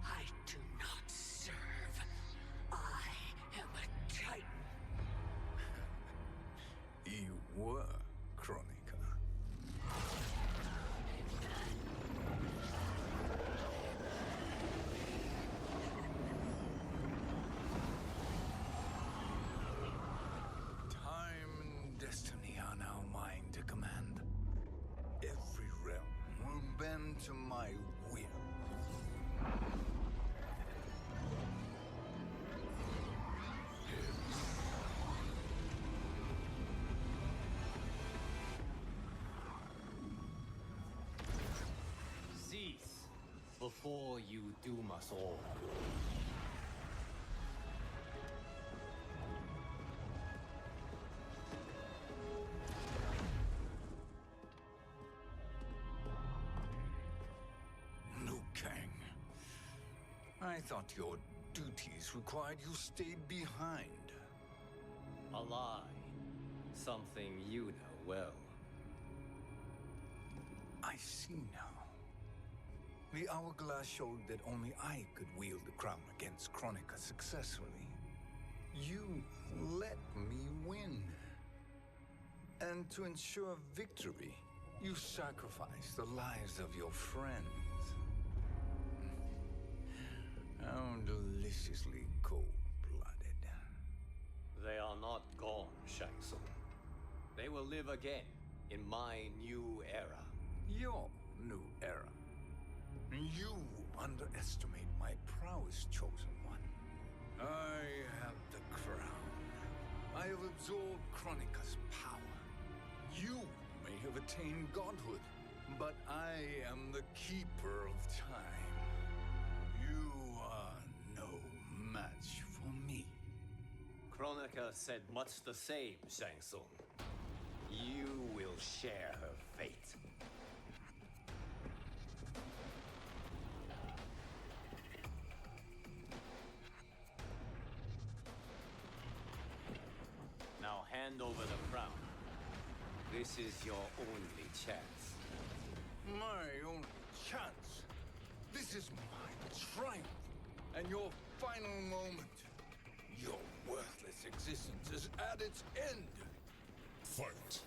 Speaker 10: I do not serve. I am a Titan.
Speaker 3: You were, Kronika. Time and destiny are now mine to command. Every realm will bend to my will.
Speaker 2: Cease before you doom us all.
Speaker 3: Liu Kang. I thought your duties required you stayed behind.
Speaker 2: A lie. Something you know well.
Speaker 3: I see now. The hourglass showed that only I could wield the crown against Kronika successfully. You let me win. And to ensure victory, you sacrificed the lives of your friends. How deliciously cold-blooded.
Speaker 2: They are not gone, Shang Tsung. They will live again in my new era.
Speaker 3: Your new era. You underestimate my prowess, Chosen One. I have the crown. I have absorbed Kronika's power. You may have attained godhood, but I am the keeper of time. You are no match for me.
Speaker 2: Kronika said much the same, Shang Tsung. You will share her fate. Now hand over the crown. This is your only chance.
Speaker 3: My only chance. This is my triumph. And your final moment. Your worthless existence is at its end.
Speaker 18: Fight.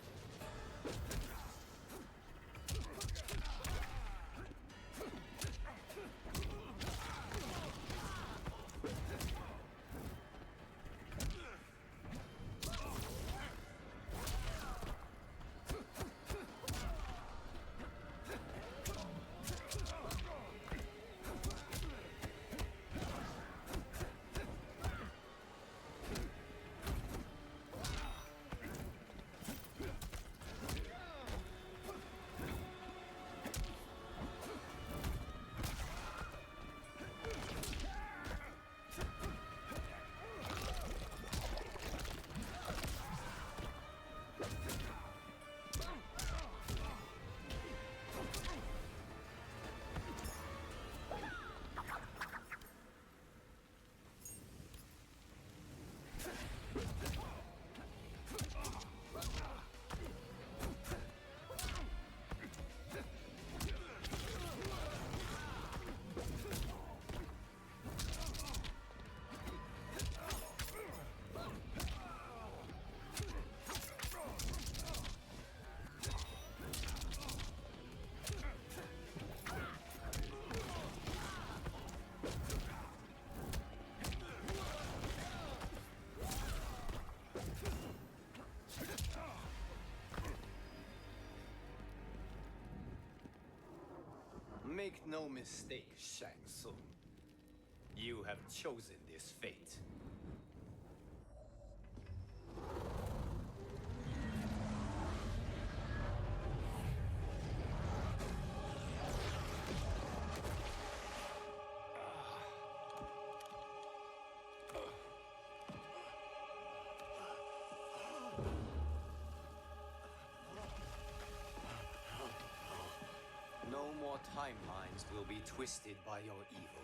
Speaker 2: Make no mistake, Shang Tsung. You have chosen this fate. No more timelines will be twisted by your evil.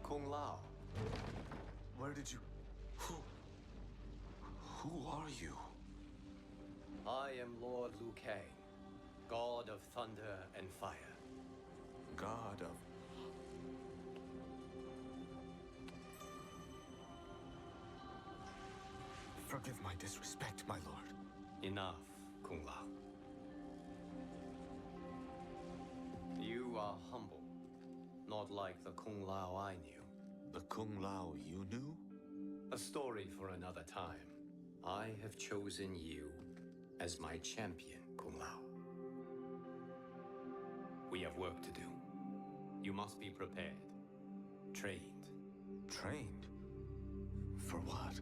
Speaker 2: Kung Lao.
Speaker 20: Where did you... Who are you?
Speaker 2: I am Lord Liu Kang, God of thunder and fire.
Speaker 20: God of... Forgive my disrespect, my lord.
Speaker 2: Enough, Kung Lao. You are humble, not like the Kung Lao I knew.
Speaker 20: The Kung Lao you knew?
Speaker 2: A story for another time. I have chosen you as my champion, Kung Lao. We have work to do. You must be prepared. Trained.
Speaker 20: Trained? For what?